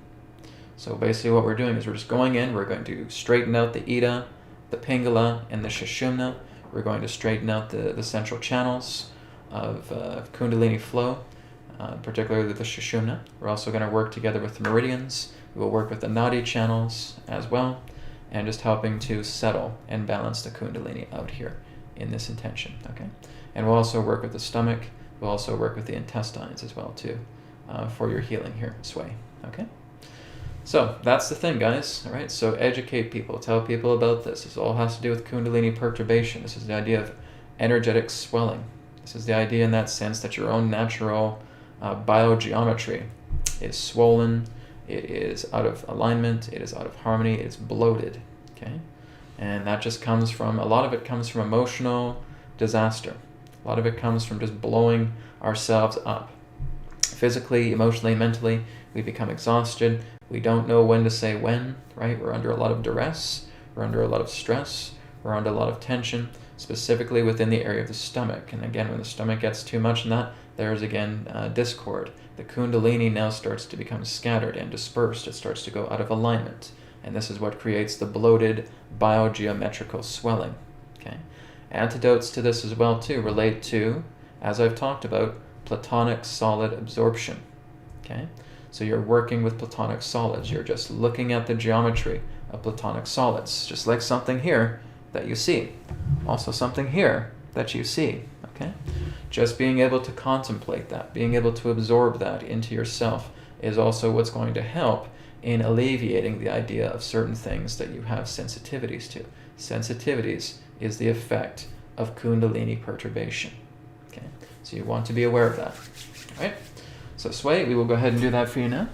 [SPEAKER 1] So basically what we're doing is we're just going in, we're going to straighten out the Ida, the Pingala, and the Sushumna. We're going to straighten out the central channels of Kundalini flow, particularly the Sushumna. We're also going to work together with the meridians. We will work with the Nadi channels as well, and just helping to settle and balance the Kundalini out here in this intention. Okay, and we'll also work with the stomach. We'll also work with the intestines as well too, for your healing here, Sway. Okay. So that's the thing, guys. All right. So educate people. Tell people about this. This all has to do with Kundalini perturbation. This is the idea of energetic swelling. This is the idea in that sense that your own natural biogeometry is swollen. It is out of alignment. It is out of harmony. It's bloated. Okay. And that just comes from, a lot of it comes from emotional disaster. A lot of it comes from just blowing ourselves up. Physically, emotionally, mentally, we become exhausted. We don't know when to say when, right? We're under a lot of duress. We're under a lot of stress. We're under a lot of tension, specifically within the area of the stomach. And again, when the stomach gets too much in that, there's again discord. The Kundalini now starts to become scattered and dispersed. It starts to go out of alignment. And this is what creates the bloated biogeometrical swelling. Okay? Antidotes to this as well too relate to, as I've talked about, platonic solid absorption. Okay? So you're working with platonic solids. You're just looking at the geometry of platonic solids, just like something here that you see. Also something here that you see. Okay? Just being able to contemplate that, being able to absorb that into yourself is also what's going to help in alleviating the idea of certain things that you have sensitivities to. Sensitivities is the effect of Kundalini perturbation. Okay? So you want to be aware of that. All right? So Sway, we will go ahead and do that for you now.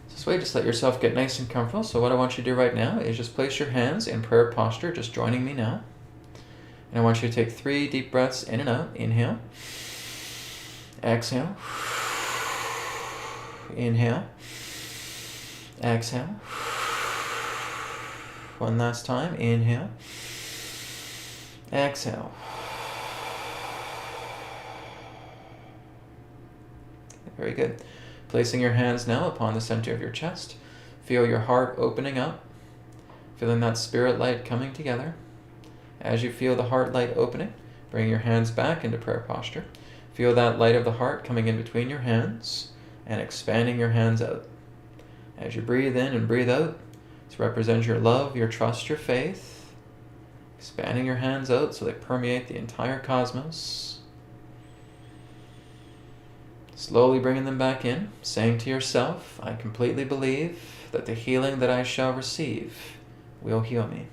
[SPEAKER 1] So Sway, just let yourself get nice and comfortable. So what I want you to do right now is just place your hands in prayer posture, just joining me now. And I want you to take 3 deep breaths in and out. Inhale. Exhale. Inhale. Exhale. One last time. Inhale. Exhale. Very good. Placing your hands now upon the center of your chest. Feel your heart opening up. Feeling that spirit light coming together. As you feel the heart light opening, bring your hands back into prayer posture. Feel that light of the heart coming in between your hands and expanding your hands out. As you breathe in and breathe out, this represents your love, your trust, your faith. Expanding your hands out so they permeate the entire cosmos. Slowly bringing them back in, saying to yourself, I completely believe that the healing that I shall receive will heal me.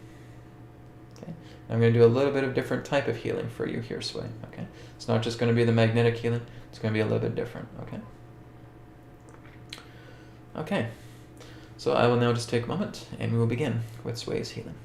[SPEAKER 1] Okay? I'm going to do a little bit of different type of healing for you here, Sway. Okay? It's not just going to be the magnetic healing, it's going to be a little bit different. Okay? Okay. So I will now just take a moment and we will begin with Sway's healing.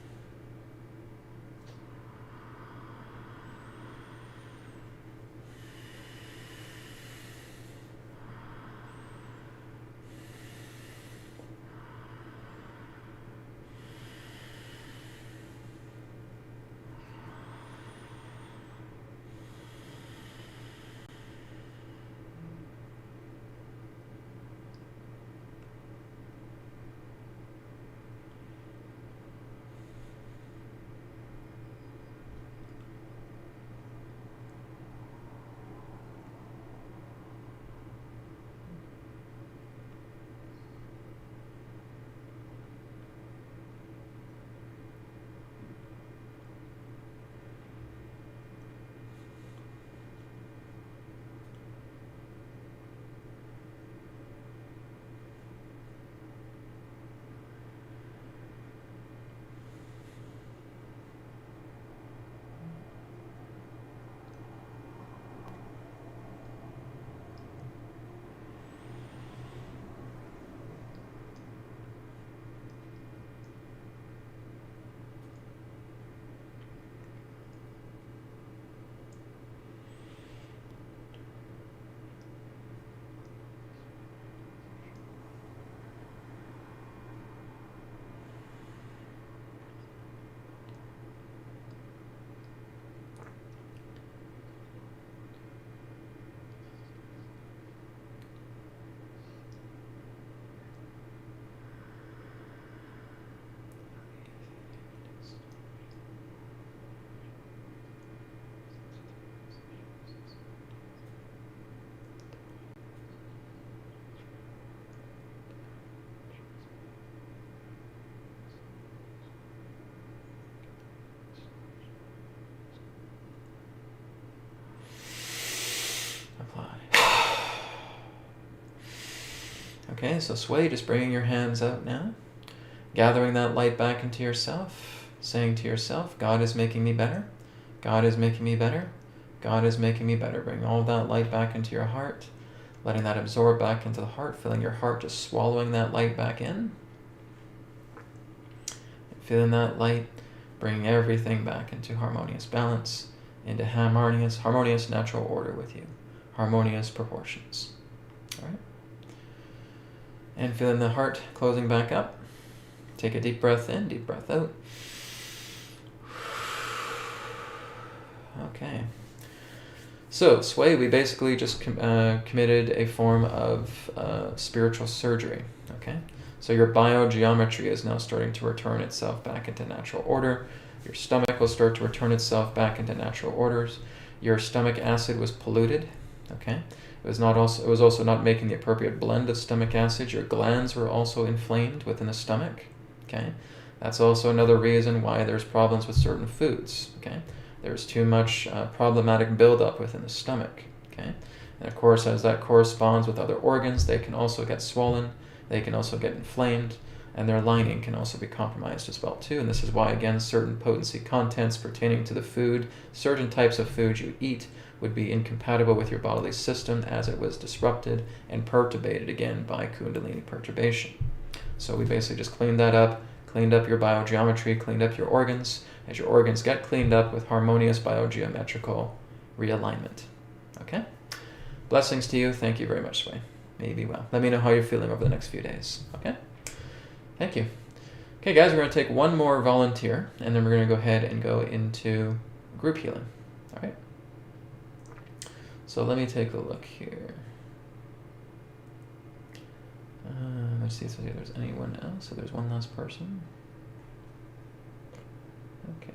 [SPEAKER 1] Okay, so Sway, just bringing your hands out now. Gathering that light back into yourself. Saying to yourself, God is making me better. God is making me better. God is making me better. Bring all that light back into your heart. Letting that absorb back into the heart. Feeling your heart just swallowing that light back in. Feeling that light bringing everything back into harmonious balance. Into harmonious natural order with you. Harmonious proportions. All right? And feeling the heart closing back up. Take a deep breath in, deep breath out. Okay. So, Sway, we basically just committed a form of spiritual surgery. Okay? So your biogeometry is now starting to return itself back into natural order. Your stomach will start to return itself back into natural orders. Your stomach acid was polluted. Okay? It was also not making the appropriate blend of stomach acid. Your glands were also inflamed within the stomach. Okay? That's also another reason why there's problems with certain foods. Okay? There's too much problematic buildup within the stomach. Okay? And of course, as that corresponds with other organs, they can also get swollen, they can also get inflamed, and their lining can also be compromised as well too. And this is why, again, certain potency contents pertaining to the food, certain types of food you eat, would be incompatible with your bodily system as it was disrupted and perturbated again by Kundalini perturbation. So we basically just cleaned that up, cleaned up your biogeometry, cleaned up your organs, as your organs get cleaned up with harmonious biogeometrical realignment. Okay? Blessings to you. Thank you very much, Sway. May you be well. Let me know how you're feeling over the next few days. Okay? Thank you. Okay, guys, we're going to take one more volunteer, and then we're going to go ahead and go into group healing. All right? So let me take a look here. Let's see if there's anyone else. So there's one last person. Okay.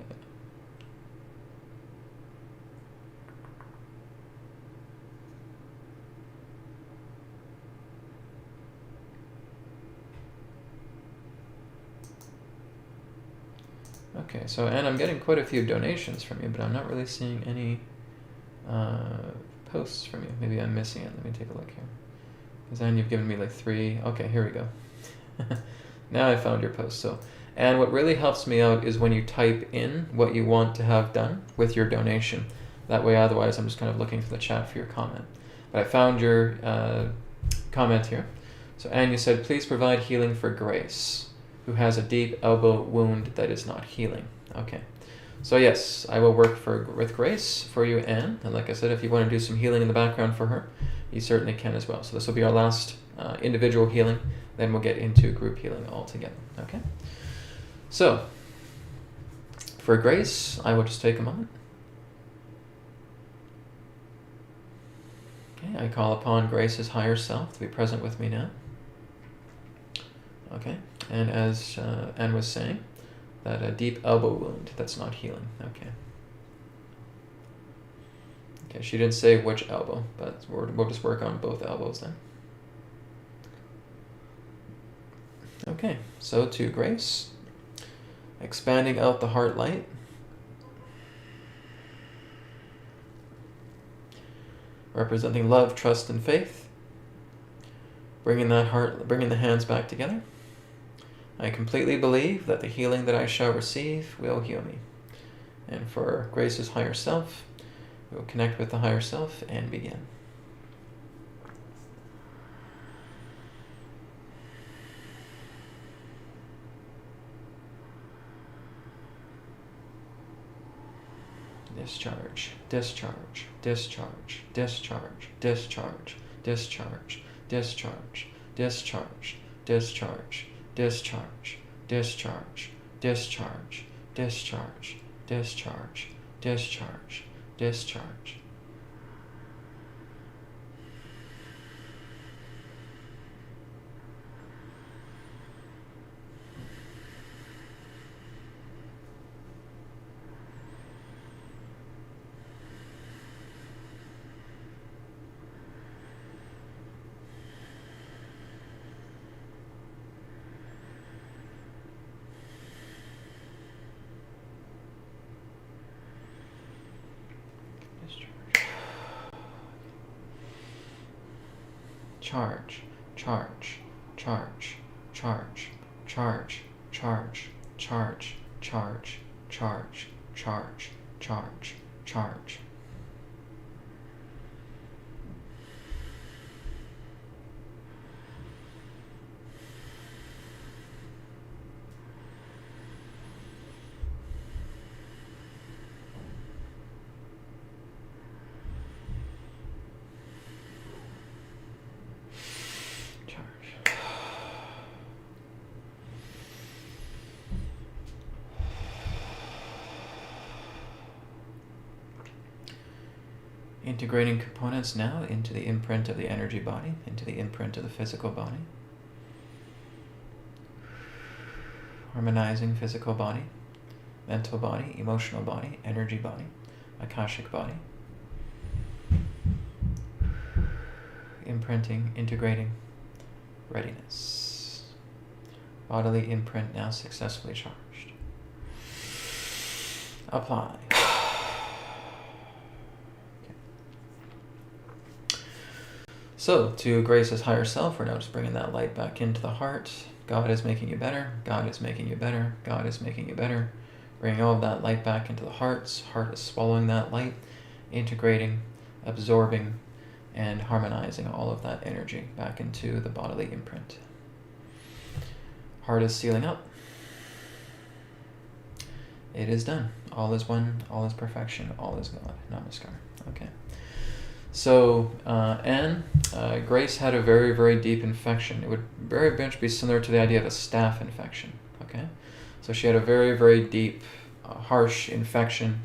[SPEAKER 1] Okay, so, and I'm getting quite a few donations from you, but I'm not really seeing any posts from you. Maybe I'm missing it. Let me take a look here. Because then you've given me like 3. Okay, here we go. Now I found your post. So, and what really helps me out is when you type in what you want to have done with your donation. That way, otherwise, I'm just kind of looking for the chat for your comment. But I found your comment here. So, Anne, you said, please provide healing for Grace, who has a deep elbow wound that is not healing. Okay. So yes, I will work with Grace for you, Anne. And like I said, if you want to do some healing in the background for her, you certainly can as well. So this will be our last individual healing. Then we'll get into group healing altogether. Okay? So, for Grace, I will just take a moment. Okay, I call upon Grace's higher self to be present with me now. Okay, and as Anne was saying, that a deep elbow wound that's not healing. Okay. Okay, she didn't say which elbow, but we'll just work on both elbows then. Okay, so to Grace, expanding out the heart light. Representing love, trust, and faith. Bringing the hands back together. I completely believe that the healing that I shall receive will heal me. And for Grace's higher self, we will connect with the higher self and begin. Discharge, discharge, discharge, discharge, discharge, discharge, discharge, discharge, discharge, discharge, discharge, discharge, discharge, discharge, discharge, discharge. Charge, charge, charge, charge, charge, charge, charge, charge, charge, charge, charge, charge. Integrating components now into the imprint of the energy body, into the imprint of the physical body. Harmonizing physical body, mental body, emotional body, energy body, akashic body. Imprinting, integrating, readiness. Bodily imprint now successfully charged. Apply. So, to Grace's higher self, we're now just bringing that light back into the heart. God is making you better. God is making you better. God is making you better. Bringing all of that light back into the heart. Heart is swallowing that light, integrating, absorbing, and harmonizing all of that energy back into the bodily imprint. Heart is sealing up. It is done. All is one. All is perfection. All is God. Namaskar. Okay. So, Grace had a very, very deep infection. It would very much be similar to the idea of a staph infection, okay? So she had a very, very deep, harsh infection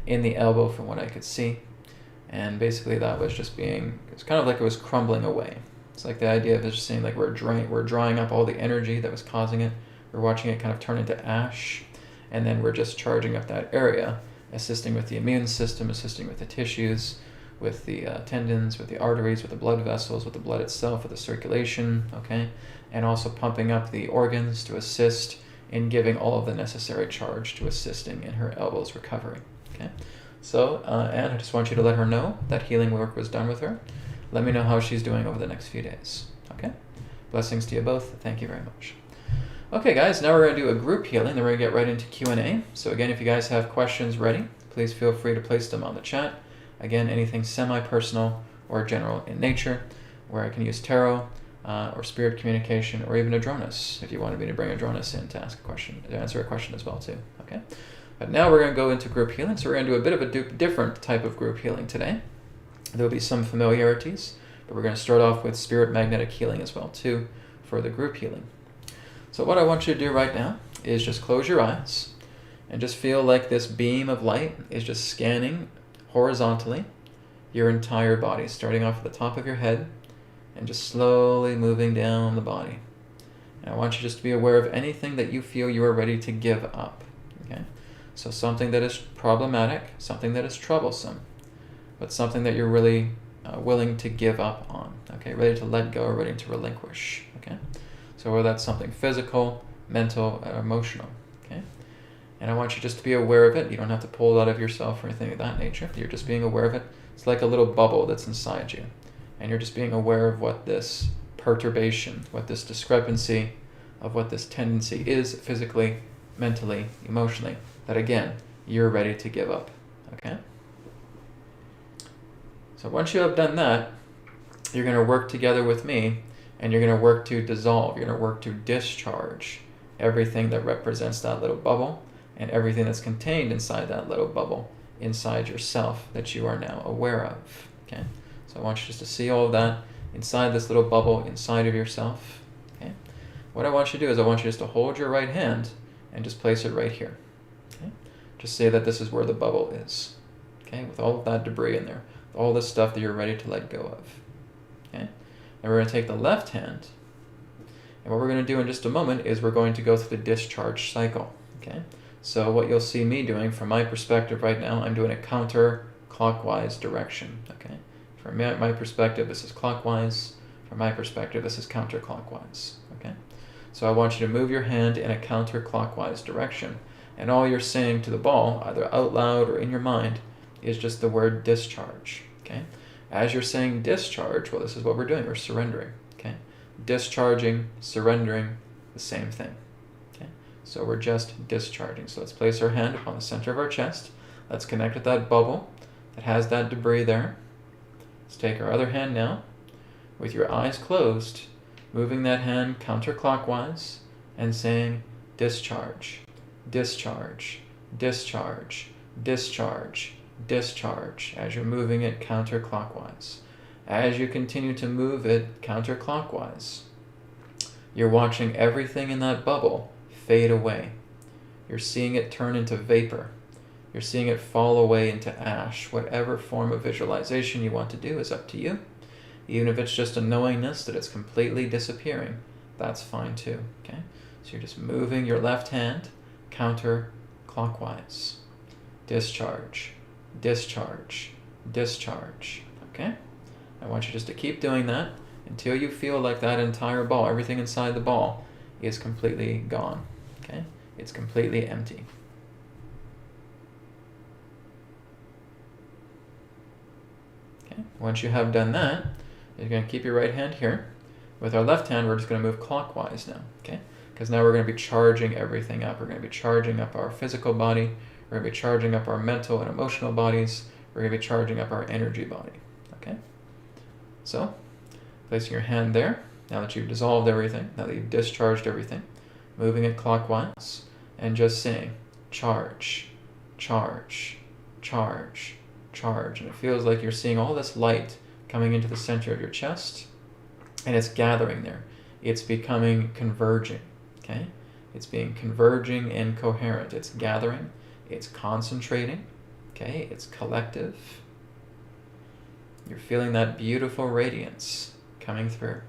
[SPEAKER 1] in the elbow from what I could see. And basically that was just it's kind of like it was crumbling away. It's like the idea of just saying like we're drying up all the energy that was causing it. We're watching it kind of turn into ash. And then we're just charging up that area, assisting with the immune system, assisting with the tissues, with the tendons, with the arteries, with the blood vessels, with the blood itself, with the circulation, okay? And also pumping up the organs to assist in giving all of the necessary charge to assisting in her elbow's recovery, okay? So, Anne, I just want you to let her know that healing work was done with her. Let me know how she's doing over the next few days, okay? Blessings to you both. Thank you very much. Okay, guys, now we're going to do a group healing, then we're going to get right into Q&A. So again, if you guys have questions ready, please feel free to place them on the chat. Again, anything semi-personal or general in nature, where I can use tarot or spirit communication or even Adronis, if you wanted me to bring Adronis in to answer a question as well too. Okay, but now we're going to go into group healing. So we're going to do a bit of a different type of group healing today. There will be some familiarities, but we're going to start off with spirit magnetic healing as well too for the group healing. So what I want you to do right now is just close your eyes and just feel like this beam of light is just scanning horizontally your entire body, starting off at the top of your head and just slowly moving down the body. And I want you just to be aware of anything that you feel you are ready to give up. Okay? So something that is problematic, something that is troublesome, but something that you're really willing to give up on. Okay, ready to let go, ready to relinquish. Okay, so whether that's something physical, mental, or emotional. Okay. And I want you just to be aware of it. You don't have to pull it out of yourself or anything of that nature. You're just being aware of it. It's like a little bubble that's inside you. And you're just being aware of what this perturbation, what this discrepancy, of what this tendency is physically, mentally, emotionally, that again, you're ready to give up. Okay? So once you have done that, you're going to work together with me and you're going to work to dissolve. You're going to work to discharge everything that represents that little bubble and everything that's contained inside that little bubble, inside yourself, that you are now aware of, okay? So I want you just to see all of that inside this little bubble, inside of yourself, okay? What I want you to do is I want you just to hold your right hand and just place it right here, okay? Just say that this is where the bubble is, okay? With all of that debris in there, with all this stuff that you're ready to let go of, okay? And we're going to take the left hand, and what we're going to do in just a moment is we're going to go through the discharge cycle, okay? So what you'll see me doing from my perspective right now, I'm doing a counterclockwise direction, okay? From my perspective, this is clockwise. From my perspective, this is counterclockwise, okay? So I want you to move your hand in a counterclockwise direction, and all you're saying to the ball, either out loud or in your mind, is just the word discharge, okay? As you're saying discharge, well, this is what we're doing. We're surrendering, okay? Discharging, surrendering, the same thing. So we're just discharging. So let's place our hand upon the center of our chest. Let's connect with that bubble that has that debris there. Let's take our other hand now, with your eyes closed, moving that hand counterclockwise and saying discharge, discharge, discharge, discharge, discharge, as you're moving it counterclockwise. As you continue to move it counterclockwise, you're watching everything in that bubble fade away. You're seeing it turn into vapor. You're seeing it fall away into ash. Whatever form of visualization you want to do is up to you. Even if it's just a knowingness that it's completely disappearing, that's fine too, okay? So you're just moving your left hand counterclockwise. Discharge, discharge, discharge, okay? I want you just to keep doing that until you feel like that entire ball, everything inside the ball, is completely gone, okay? It's completely empty. Okay, once you have done that, you're going to keep your right hand here. With our left hand, we're just going to move clockwise now, okay? Because now we're going to be charging everything up. We're going to be charging up our physical body. We're going to be charging up our mental and emotional bodies. We're going to be charging up our energy body, okay? So, placing your hand there, now that you've dissolved everything, now that you've discharged everything, moving it clockwise, and just saying, charge, charge, charge, charge. And it feels like you're seeing all this light coming into the center of your chest, and it's gathering there. It's becoming converging, okay? It's being converging and coherent. It's gathering, it's concentrating, okay? It's collective. You're feeling that beautiful radiance coming through.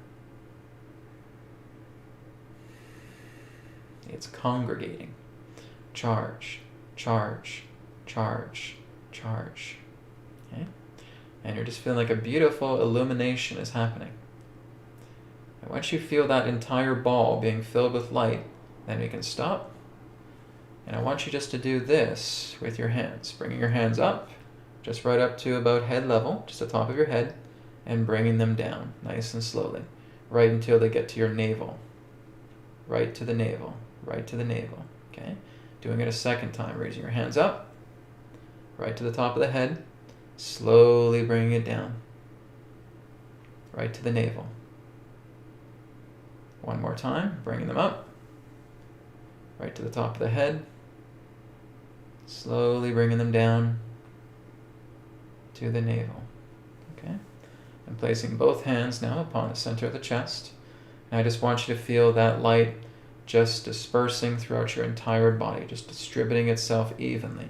[SPEAKER 1] It's congregating. Charge, charge, charge, charge, okay? And you're just feeling like a beautiful illumination is happening. And once you feel that entire ball being filled with light, then we can stop. And I want you just to do this with your hands, bringing your hands up, just right up to about head level, just the top of your head, and bringing them down nice and slowly, right until they get to your navel. Right to the navel, right to the navel, okay? Doing it a second time, raising your hands up, right to the top of the head, slowly bringing it down, right to the navel. One more time, bringing them up, right to the top of the head, slowly bringing them down to the navel, okay? And placing both hands now upon the center of the chest. And I just want you to feel that light just dispersing throughout your entire body, just distributing itself evenly.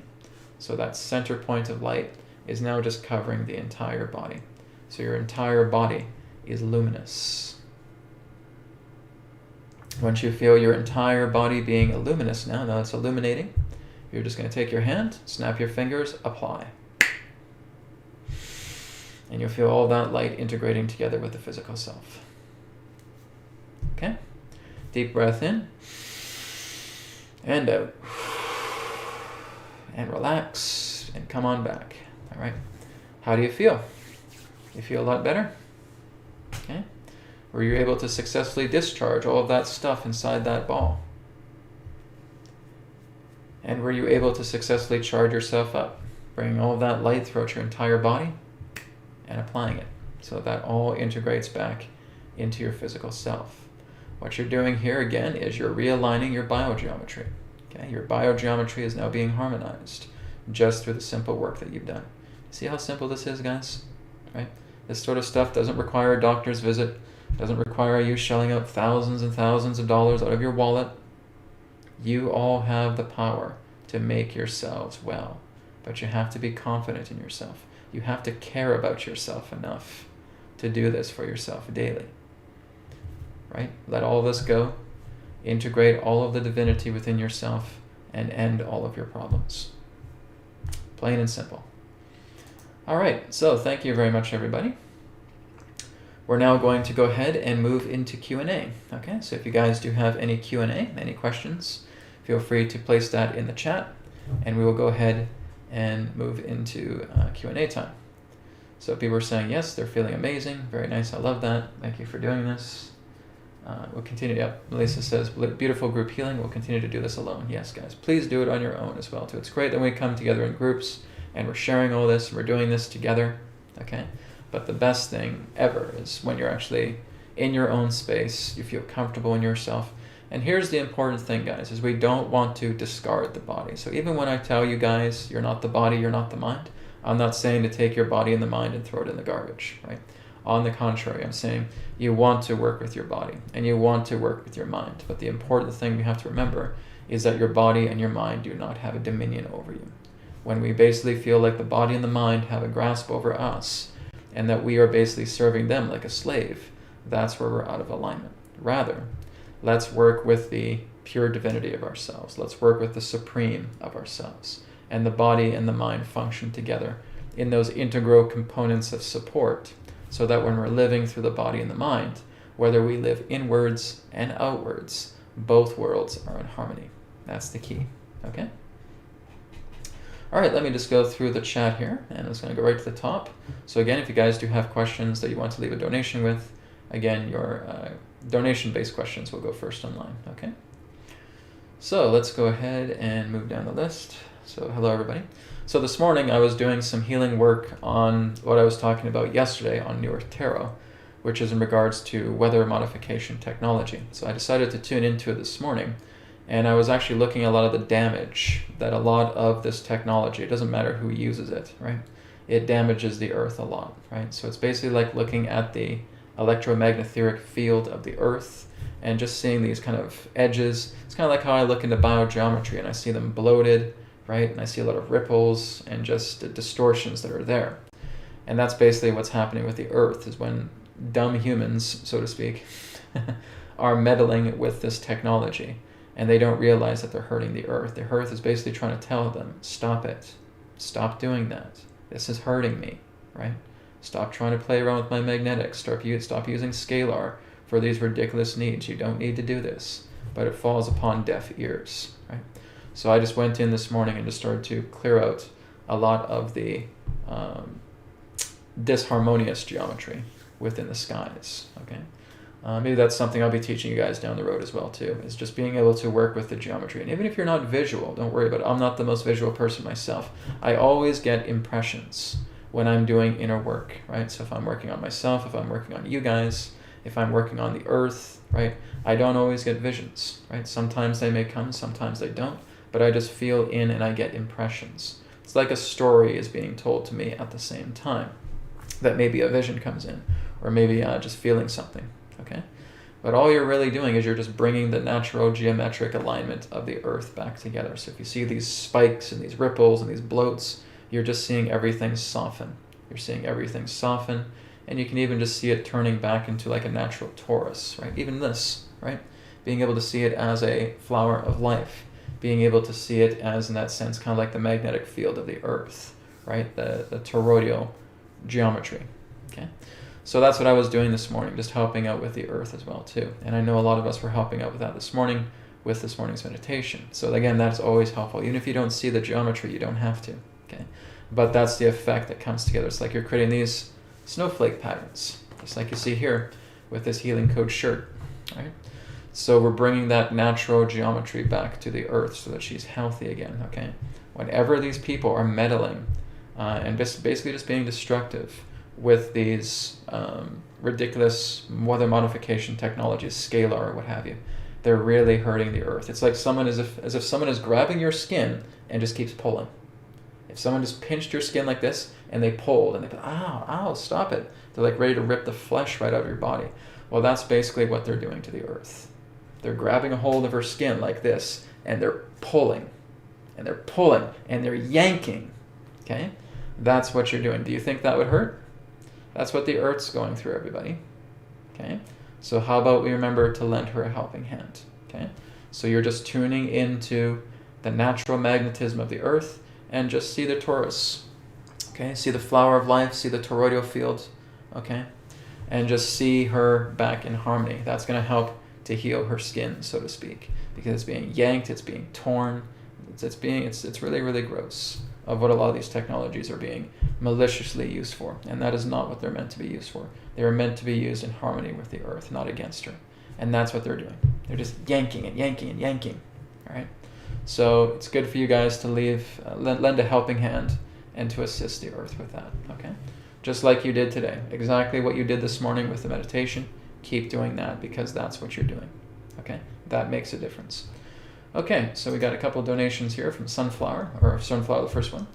[SPEAKER 1] So that center point of light is now just covering the entire body. So your entire body is luminous. Once you feel your entire body being luminous now it's illuminating, you're just going to take your hand, snap your fingers, apply. And you'll feel all that light integrating together with the physical self. Okay? Deep breath in and out. And relax and come on back. All right? How do you feel? You feel a lot better? Okay? Were you able to successfully discharge all of that stuff inside that ball? And were you able to successfully charge yourself up, bringing all of that light throughout your entire body and applying it so that all integrates back into your physical self? What you're doing here again is you're realigning your biogeometry. Okay? Your biogeometry is now being harmonized just through the simple work that you've done. See how simple this is, guys? Right? This sort of stuff doesn't require a doctor's visit, doesn't require you shelling out thousands and thousands of dollars out of your wallet. You all have the power to make yourselves well, but you have to be confident in yourself. You have to care about yourself enough to do this for yourself daily. Right? Let all this go. Integrate all of the divinity within yourself and end all of your problems. Plain and simple. All right, so thank you very much, everybody. We're now going to go ahead and move into Q&A. Okay, so if you guys do have any Q&A, any questions, feel free to place that in the chat, and we will go ahead and move into Q&A time. So people are saying, yes, they're feeling amazing. Very nice, I love that. Thank you for doing this. We'll continue. Yep, Melissa says, beautiful group healing. We'll continue to do this alone. Yes, guys, please do it on your own as well, too. It's great that we come together in groups, and we're sharing all this, and we're doing this together, okay? But the best thing ever is when you're actually in your own space, you feel comfortable in yourself. And here's the important thing, guys, is we don't want to discard the body. So even when I tell you guys, you're not the body, you're not the mind, I'm not saying to take your body and the mind and throw it in the garbage, right? On the contrary, I'm saying you want to work with your body and you want to work with your mind. But the important thing you have to remember is that your body and your mind do not have a dominion over you. when we basically feel like the body and the mind have a grasp over us and that we are basically serving them like a slave, that's where we're out of alignment. Rather, let's work with the pure divinity of ourselves. Let's work with the supreme of ourselves. And the body and the mind function together in those integral components of support, so that when we're living through the body and the mind, whether we live inwards and outwards, both worlds are in harmony. That's the key. Okay? All right, let me just go through the chat here, and I'm just going to go right to the top. So again, if you guys do have questions that you want to leave a donation with, again, your donation-based questions will go first online. Okay? So let's go ahead and move down the list. So hello, everybody. So this morning I was doing some healing work on what I was talking about yesterday on New Earth Tarot, which is in regards to weather modification technology. So I decided to tune into it this morning, and I was actually looking at a lot of the damage that a lot of this technology, it doesn't matter who uses it, right? It damages the earth a lot, right? So it's basically like looking at the electromagnetic field of the earth and just seeing these kind of edges. It's kind of like how I look into biogeometry and I see them bloated, right? And I see a lot of ripples and just the distortions that are there. And that's basically what's happening with the earth, is when dumb humans, so to speak, are meddling with this technology and they don't realize that they're hurting the earth. The earth is basically trying to tell them, stop it. Stop doing that. This is hurting me, right? Stop trying to play around with my magnetics. Stop using scalar for these ridiculous needs. You don't need to do this. But it falls upon deaf ears, right? So I just went in this morning and just started to clear out a lot of the disharmonious geometry within the skies, okay? Maybe that's something I'll be teaching you guys down the road as well too, is just being able to work with the geometry. And even if you're not visual, don't worry about it. I'm not the most visual person myself. I always get impressions when I'm doing inner work, right? So if I'm working on myself, if I'm working on you guys, if I'm working on the earth, right? I don't always get visions, right? Sometimes they may come, sometimes they don't, but I just feel in and I get impressions. It's like a story is being told to me at the same time, that maybe a vision comes in, or maybe just feeling something, okay? But all you're really doing is you're just bringing the natural geometric alignment of the earth back together. So if you see these spikes and these ripples and these bloats, you're just seeing everything soften. You're seeing everything soften, and you can even just see it turning back into like a natural torus, right? Even this, right? Being able to see it as a flower of life, being able to see it as, in that sense, kind of like the magnetic field of the earth, right? The toroidal geometry, okay? So that's what I was doing this morning, just helping out with the earth as well too. And I know a lot of us were helping out with that this morning with this morning's meditation. So again, that's always helpful. Even if you don't see the geometry, you don't have to, okay? But that's the effect that comes together. It's like you're creating these snowflake patterns, just like you see here with this healing code shirt, right? So we're bringing that natural geometry back to the earth so that she's healthy again, okay? Whenever these people are meddling and basically just being destructive with these ridiculous weather modification technologies, scalar or what have you, they're really hurting the earth. It's like as if someone is grabbing your skin and just keeps pulling. If someone just pinched your skin like this and they pulled and they go, ow, stop it. They're like ready to rip the flesh right out of your body. Well, that's basically what they're doing to the earth. They're grabbing a hold of her skin like this and they're pulling and they're pulling and they're yanking, okay? That's what you're doing. Do you think that would hurt? That's what the earth's going through, everybody, okay? So how about we remember to lend her a helping hand, okay? So you're just tuning into the natural magnetism of the earth and just see the torus, okay? See the flower of life, see the toroidal field, okay? And just see her back in harmony. That's going to help to heal her skin, so to speak, because it's being yanked, it's being torn, it's really, really gross of what a lot of these technologies are being maliciously used for. And that is not what they're meant to be used for. They are meant to be used in harmony with the earth, not against her. And that's what they're doing. They're just yanking and yanking and yanking, all right? So it's good for you guys to lend a helping hand and to assist the earth with that, okay? Just like you did today. Exactly what you did this morning with the meditation. Keep doing that because that's what you're doing, okay? That makes a difference. Okay, so we got a couple donations here from Sunflower, the first one.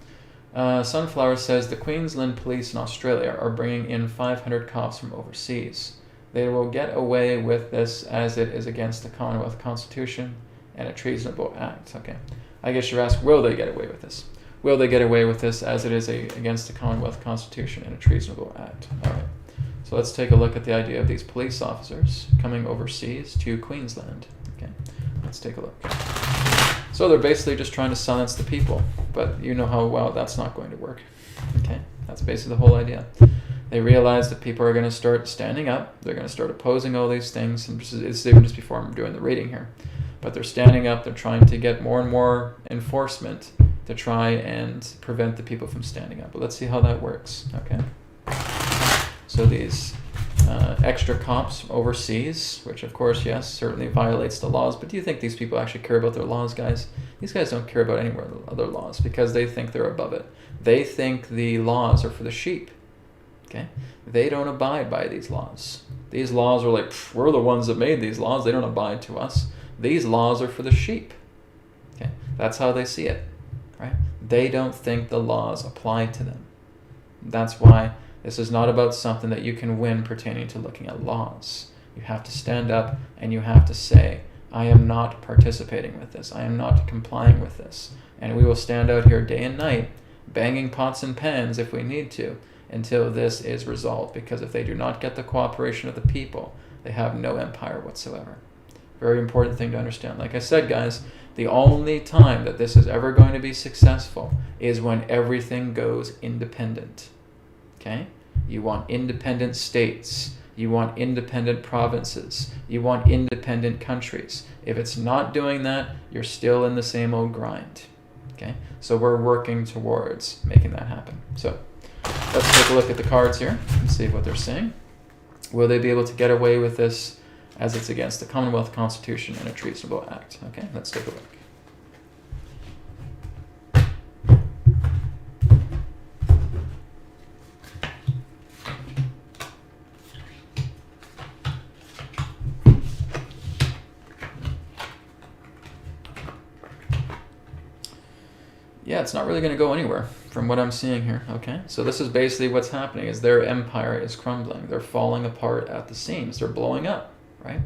[SPEAKER 1] Sunflower says, the Queensland Police in Australia are bringing in 500 cops from overseas. They will get away with this as it is against the Commonwealth Constitution and a treasonable act. Okay, I guess you're asked, will they get away with this? will they get away with this as it is against the Commonwealth Constitution and a treasonable act? All right. So let's take a look at the idea of these police officers coming overseas to Queensland. Okay, let's take a look. So they're basically just trying to silence the people, but you know how well that's not going to work. Okay, that's basically the whole idea. They realize that people are going to start standing up. They're going to start opposing all these things. And it's even just before I'm doing the reading here. But they're standing up. They're trying to get more and more enforcement to try and prevent the people from standing up. But let's see how that works. Okay. So these extra cops overseas, which of course, yes, certainly violates the laws. But do you think these people actually care about their laws, guys? These guys don't care about any other laws because they think they're above it. They think the laws are for the sheep. Okay? They don't abide by these laws. These laws are like, we're the ones that made these laws. They don't abide to us. These laws are for the sheep. Okay? That's how they see it. Right? They don't think the laws apply to them. That's why this is not about something that you can win pertaining to looking at laws. You have to stand up and you have to say, I am not participating with this. I am not complying with this. And we will stand out here day and night, banging pots and pans if we need to, until this is resolved. Because if they do not get the cooperation of the people, they have no empire whatsoever. Very important thing to understand. Like I said, guys, the only time that this is ever going to be successful is when everything goes independent. Okay? You want independent states. You want independent provinces. You want independent countries. If it's not doing that, you're still in the same old grind. Okay? So we're working towards making that happen. So let's take a look at the cards here and see what they're saying. Will they be able to get away with this as it's against the Commonwealth Constitution and a treasonable act? Okay, let's take a look. Yeah, it's not really going to go anywhere from what I'm seeing here, okay? So this is basically what's happening is their empire is crumbling. They're falling apart at the seams. They're blowing up, right?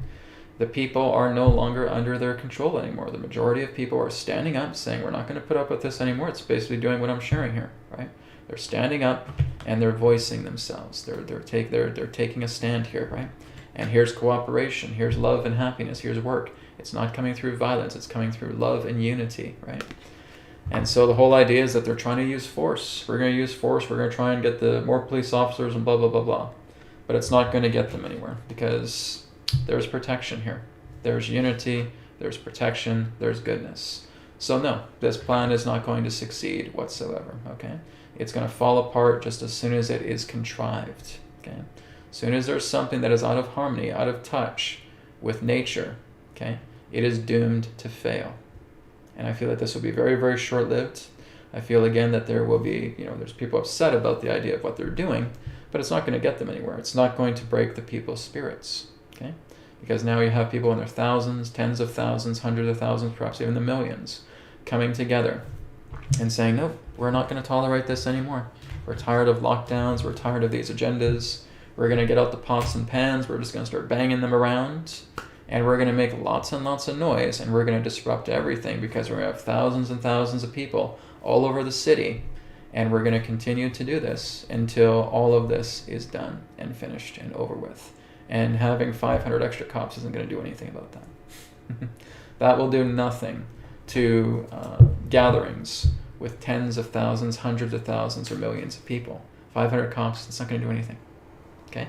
[SPEAKER 1] The people are no longer under their control anymore. The majority of people are standing up saying, we're not going to put up with this anymore. It's basically doing what I'm sharing here, right? They're standing up and they're voicing themselves. They're taking a stand here, right? And here's cooperation. Here's love and happiness. Here's work. It's not coming through violence. It's coming through love and unity, right? And so the whole idea is that they're trying to use force. We're going to use force. We're going to try and get the more police officers and blah, blah, blah, blah. But it's not going to get them anywhere because there's protection here. There's unity. There's protection. There's goodness. So no, this plan is not going to succeed whatsoever, okay? It's going to fall apart just as soon as it is contrived, okay? As soon as there's something that is out of harmony, out of touch with nature, okay, it is doomed to fail. And I feel that this will be very, very short-lived. I feel, again, that there will be, there's people upset about the idea of what they're doing, but it's not going to get them anywhere. It's not going to break the people's spirits, okay? Because now you have people in their thousands, tens of thousands, hundreds of thousands, perhaps even the millions, coming together and saying, nope, we're not going to tolerate this anymore. We're tired of lockdowns. We're tired of these agendas. We're going to get out the pots and pans. We're just going to start banging them around. And we're going to make lots and lots of noise, and we're going to disrupt everything because we're going to have thousands and thousands of people all over the city, and we're going to continue to do this until all of this is done and finished and over with. And having 500 extra cops isn't going to do anything about that. That will do nothing to gatherings with tens of thousands, hundreds of thousands, or millions of people. 500 cops, it's not going to do anything. Okay?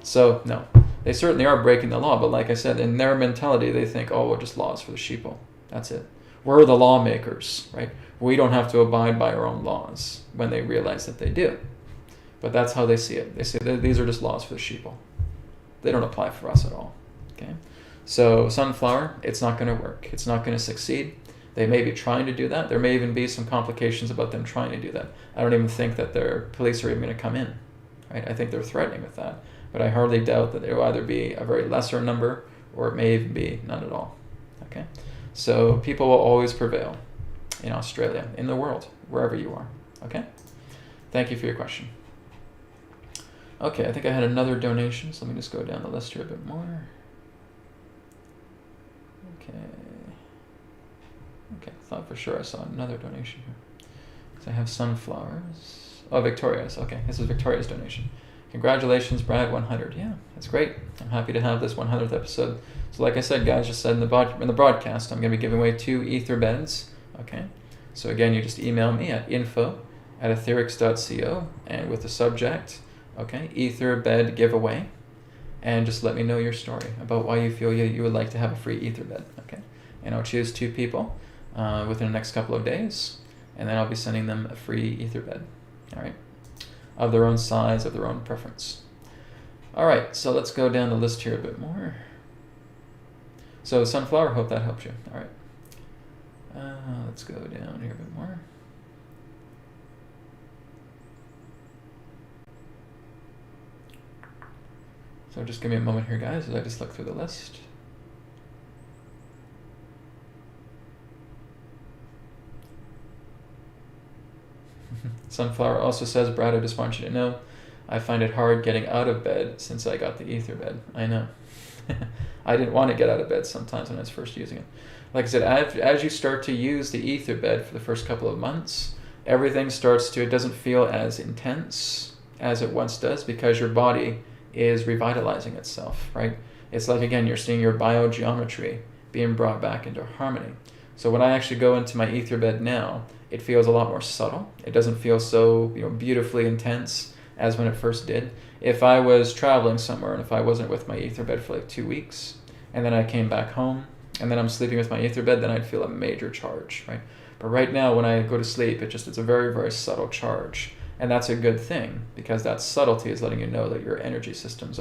[SPEAKER 1] So, no. They certainly are breaking the law, but like I said, in their mentality, they think, oh, well, just laws for the sheeple. That's it. We're the lawmakers, right? We don't have to abide by our own laws when they realize that they do. But that's how they see it. They say that these are just laws for the sheeple. They don't apply for us at all, okay? So sunflower, it's not going to work. It's not going to succeed. They may be trying to do that. There may even be some complications about them trying to do that. I don't even think that their police are even going to come in, right? I think they're threatening with that. But I hardly doubt that there will either be a very lesser number or it may even be none at all. Okay? So people will always prevail in Australia, in the world, wherever you are. Okay? Thank you for your question. Okay, I think I had another donation, so let me just go down the list here a bit more. Okay, thought for sure I saw another donation here. So I have sunflowers. Oh, Victoria's. Okay, this is Victoria's donation. Congratulations, Brad, 100. Yeah, that's great. I'm happy to have this 100th episode. So like I said, guys, just said in the broadcast, I'm going to be giving away 2 ether beds. Okay, so again, you just email me at info@etherics.co and with the subject, okay, ether bed giveaway, and just let me know your story about why you feel you would like to have a free ether bed. Okay, and I'll choose 2 people within the next couple of days, and then I'll be sending them a free ether bed. All right, of their own size, of their own preference. All right, so let's go down the list here a bit more. So sunflower, hope that helps you. All right, let's go down here a bit more. So just give me a moment here, guys, as I just look through the list. Sunflower also says, Brad, I just want you to know, I find it hard getting out of bed since I got the ether bed. I know. I didn't want to get out of bed sometimes when I was first using it. Like I said, as you start to use the ether bed for the first couple of months, everything starts to, it doesn't feel as intense as it once does because your body is revitalizing itself, right? It's like, again, you're seeing your biogeometry being brought back into harmony. So when I actually go into my ether bed now, it feels a lot more subtle. It doesn't feel so, beautifully intense as when it first did. If I was traveling somewhere and if I wasn't with my ether bed for like 2 weeks, and then I came back home, and then I'm sleeping with my ether bed, then I'd feel a major charge, right? But right now, when I go to sleep, it's a very, very subtle charge. And that's a good thing, because that subtlety is letting you know that your energy systems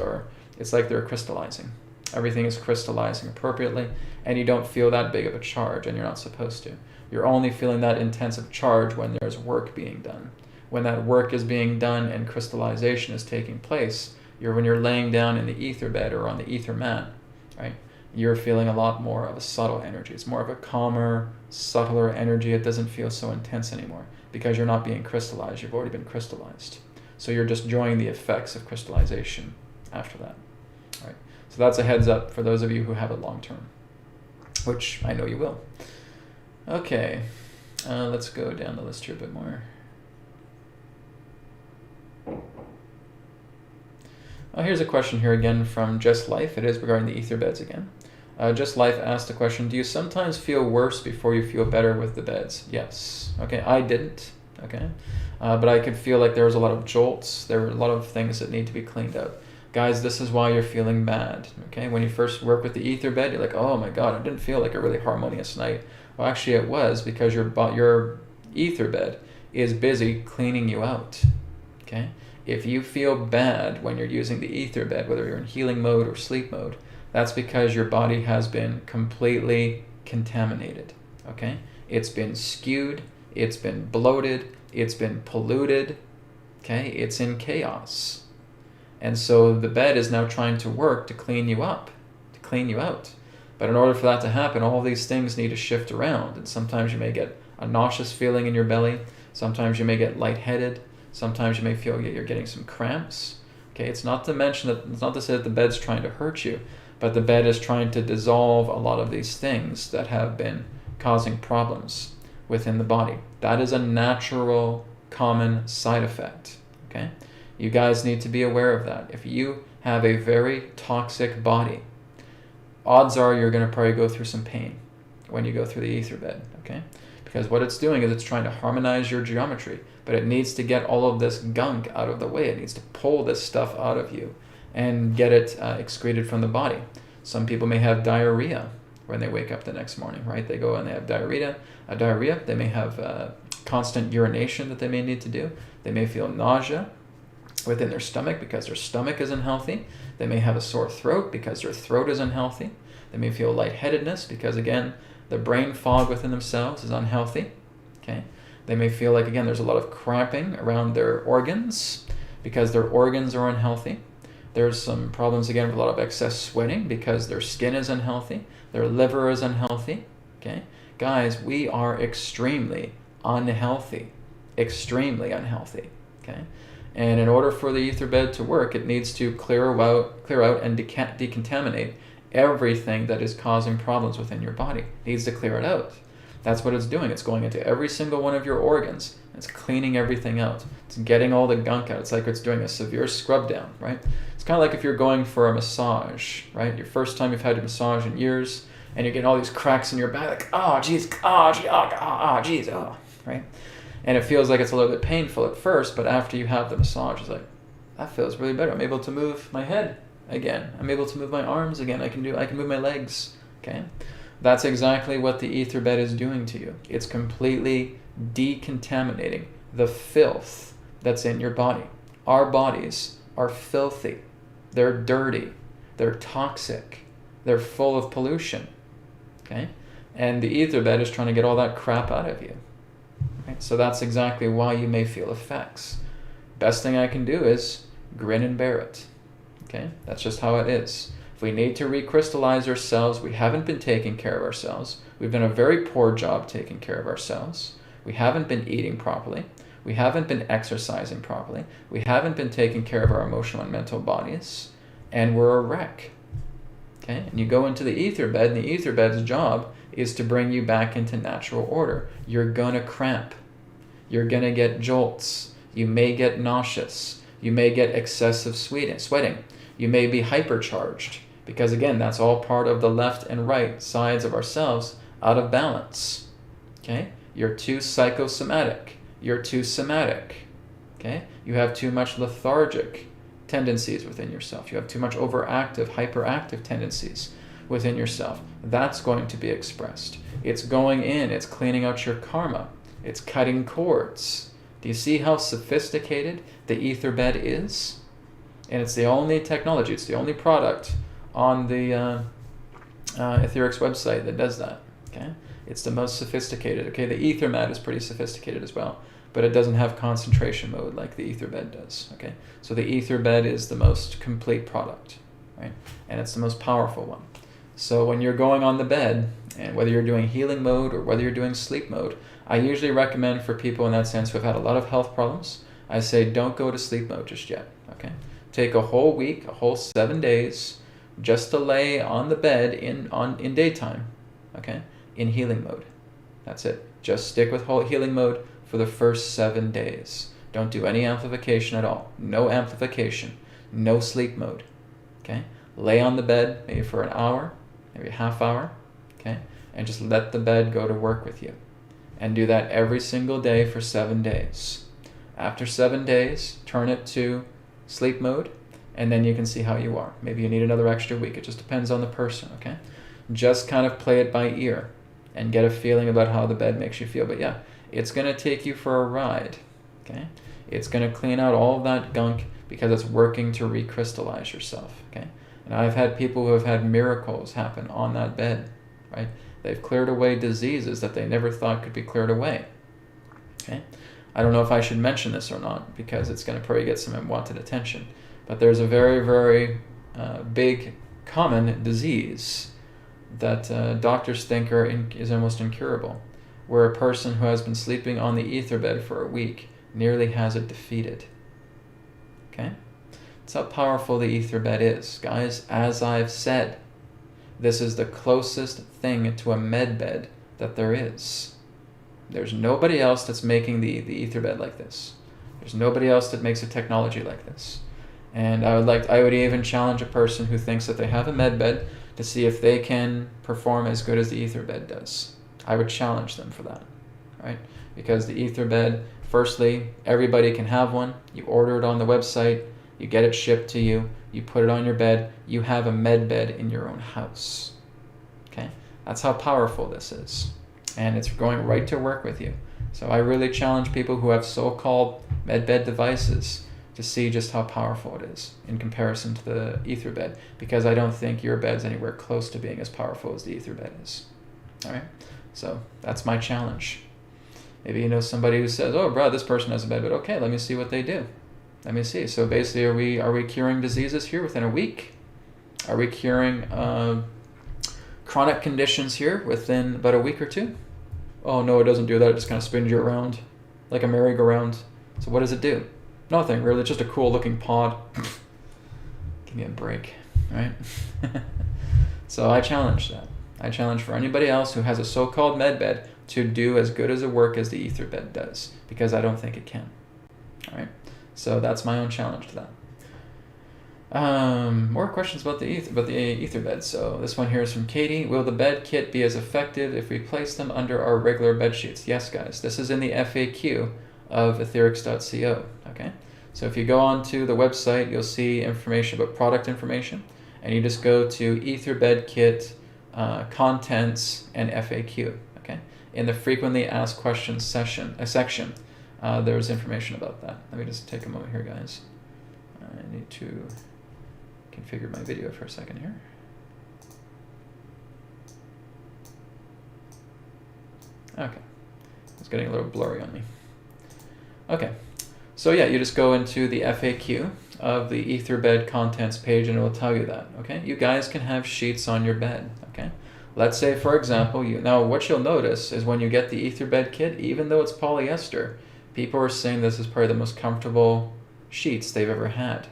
[SPEAKER 1] it's like they're crystallizing. Everything is crystallizing appropriately, and you don't feel that big of a charge, and you're not supposed to. You're only feeling that intensive charge when there's work being done. When that work is being done and crystallization is taking place, when you're laying down in the ether bed or on the ether mat, right? You're feeling a lot more of a subtle energy. It's more of a calmer, subtler energy. It doesn't feel so intense anymore because you're not being crystallized. You've already been crystallized. So you're just enjoying the effects of crystallization after that, right? So that's a heads up for those of you who have it long term, which I know you will. Okay, let's go down the list here a bit more. Here's a question here again from Just Life. It is regarding the ether beds again. Just Life asked the question, do you sometimes feel worse before you feel better with the beds? Yes. Okay, I didn't. Okay, but I could feel like there was a lot of jolts. There were a lot of things that need to be cleaned out. Guys, this is why you're feeling bad. Okay, when you first work with the ether bed, you're like, oh my God, I didn't feel like a really harmonious night. Well, actually it was because your ether bed is busy cleaning you out. Okay, if you feel bad when you're using the ether bed, whether you're in healing mode or sleep mode, that's because your body has been completely contaminated. Okay, it's been skewed, it's been bloated, it's been polluted. Okay, it's in chaos. And so the bed is now trying to work to clean you up, to clean you out. But in order for that to happen, all these things need to shift around. And sometimes you may get a nauseous feeling in your belly. Sometimes you may get lightheaded. Sometimes you may feel you're getting some cramps. Okay, it's not to say that the bed's trying to hurt you, but the bed is trying to dissolve a lot of these things that have been causing problems within the body. That is a natural, common side effect. Okay? You guys need to be aware of that. If you have a very toxic body, odds are you're going to probably go through some pain when you go through the ether bed, okay? Because what it's doing is it's trying to harmonize your geometry, but it needs to get all of this gunk out of the way. It needs to pull this stuff out of you and get it excreted from the body. Some people may have diarrhea when they wake up the next morning, right? They go and they have diarrhea. They may have constant urination that they may need to do. They may feel nausea within their stomach because their stomach is unhealthy. They may have a sore throat because their throat is unhealthy. They may feel lightheadedness because, again, the brain fog within themselves is unhealthy. Okay. They may feel like, again, there's a lot of cramping around their organs because their organs are unhealthy. There's some problems, again, with a lot of excess sweating because their skin is unhealthy. Their liver is unhealthy. Okay. Guys, we are extremely unhealthy. Extremely unhealthy. Okay. And in order for the ether bed to work, it needs to clear out and decontaminate everything that is causing problems within your body. It needs to clear it out. That's what it's doing. It's going into every single one of your organs, and It's cleaning everything out. It's getting all the gunk out. It's like it's doing a severe scrub down, right? It's kind of like if you're going for a massage, right? Your first time you've had a massage in years, and you're getting all these cracks in your back, like, oh, geez, right? And it feels like it's a little bit painful at first, but after you have the massage, it's like, that feels really better. I'm able to move my head again. I'm able to move my arms again. I can move my legs, okay? That's exactly what the ether bed is doing to you. It's completely decontaminating the filth that's in your body. Our bodies are filthy. They're dirty. They're toxic. They're full of pollution, okay? And the ether bed is trying to get all that crap out of you. Right? So that's exactly why you may feel effects. Best thing I can do is grin and bear it, okay? That's just how it is. If we need to recrystallize ourselves, we haven't been taking care of ourselves. We've done a very poor job taking care of ourselves. We haven't been eating properly. We haven't been exercising properly. We haven't been taking care of our emotional and mental bodies. And we're a wreck. Okay? And you go into the ether bed, and the ether bed's job is to bring you back into natural order. You're gonna cramp. You're gonna get jolts. You may get nauseous. You may get excessive sweating. You may be hypercharged. Because again, that's all part of the left and right sides of ourselves out of balance. Okay? You're too psychosomatic. You're too somatic. Okay? You have too much lethargic tendencies within yourself. You have too much overactive, hyperactive tendencies within yourself. That's going to be expressed. It's going in, it's cleaning out your karma. It's cutting cords. Do you see how sophisticated the ether bed is? And it's the only technology, it's the only product on the Etherics website that does that. Okay? It's the most sophisticated. Okay, the ether mat is pretty sophisticated as well, but it doesn't have concentration mode like the ether bed does. Okay, so the ether bed is the most complete product, right? And it's the most powerful one. So when you're going on the bed, and whether you're doing healing mode or whether you're doing sleep mode, I usually recommend for people in that sense who have had a lot of health problems, I say don't go to sleep mode just yet. Okay, take a whole week, a whole 7 days, just to lay on the bed in daytime. Okay, in healing mode. That's it. Just stick with whole healing mode for the first 7 days. Don't do any amplification at all. No amplification. No sleep mode. Okay? Lay on the bed maybe for an hour, maybe a half hour. Okay? And just let the bed go to work with you. And do that every single day for 7 days. After 7 days, turn it to sleep mode, and then you can see how you are. Maybe you need another extra week. It just depends on the person, okay? Just kind of play it by ear and get a feeling about how the bed makes you feel. But yeah, it's going to take you for a ride, okay? It's going to clean out all of that gunk because it's working to recrystallize yourself, okay? And I've had people who have had miracles happen on that bed, right? They've cleared away diseases that they never thought could be cleared away, okay? I don't know if I should mention this or not because it's going to probably get some unwanted attention, but there's a very, very big common disease that doctors think is almost incurable, where a person who has been sleeping on the ether bed for a week nearly has it defeated. Okay? That's how powerful the ether bed is. Guys, as I've said, this is the closest thing to a med bed that there is. There's nobody else that's making the ether bed like this. There's nobody else that makes a technology like this. And I would even challenge a person who thinks that they have a med bed to see if they can perform as good as the ether bed does. I would challenge them for that, right? Because the ether bed, firstly, everybody can have one. You order it on the website, you get it shipped to you, you put it on your bed, you have a med bed in your own house. Okay? That's how powerful this is. And it's going right to work with you. So I really challenge people who have so-called med bed devices to see just how powerful it is in comparison to the ether bed, because I don't think your bed's anywhere close to being as powerful as the ether bed is. All right? So that's my challenge. Maybe you know somebody who says, oh, bro, this person has a bed, but okay, let me see what they do. Let me see. So basically, are we curing diseases here within a week? Are we curing chronic conditions here within about a week or two? Oh, no, it doesn't do that. It just kind of spins you around like a merry-go-round. So what does it do? Nothing, really. It's just a cool-looking pod. Give me a break, right? So I challenge that. I challenge for anybody else who has a so-called med bed to do as good as a work as the ether bed does, because I don't think it can. All right, so that's my own challenge to that. More questions about the ether bed. So this one here is from Katie. Will the bed kit be as effective if we place them under our regular bed sheets? Yes, guys. This is in the FAQ of Etherics.co. Okay. So if you go onto the website, you'll see information about product information, and you just go to Ether Bed Kit, Contents, and FAQ. Okay. In the Frequently Asked Questions section, there's information about that. Let me just take a moment here, guys. I need to configure my video for a second here. Okay, it's getting a little blurry on me. Okay, so yeah, you just go into the FAQ of the Etherbed contents page and it will tell you that. Okay, you guys can have sheets on your bed. Okay, let's say for example, now what you'll notice is when you get the Etherbed kit, even though it's polyester, people are saying this is probably the most comfortable sheets they've ever had.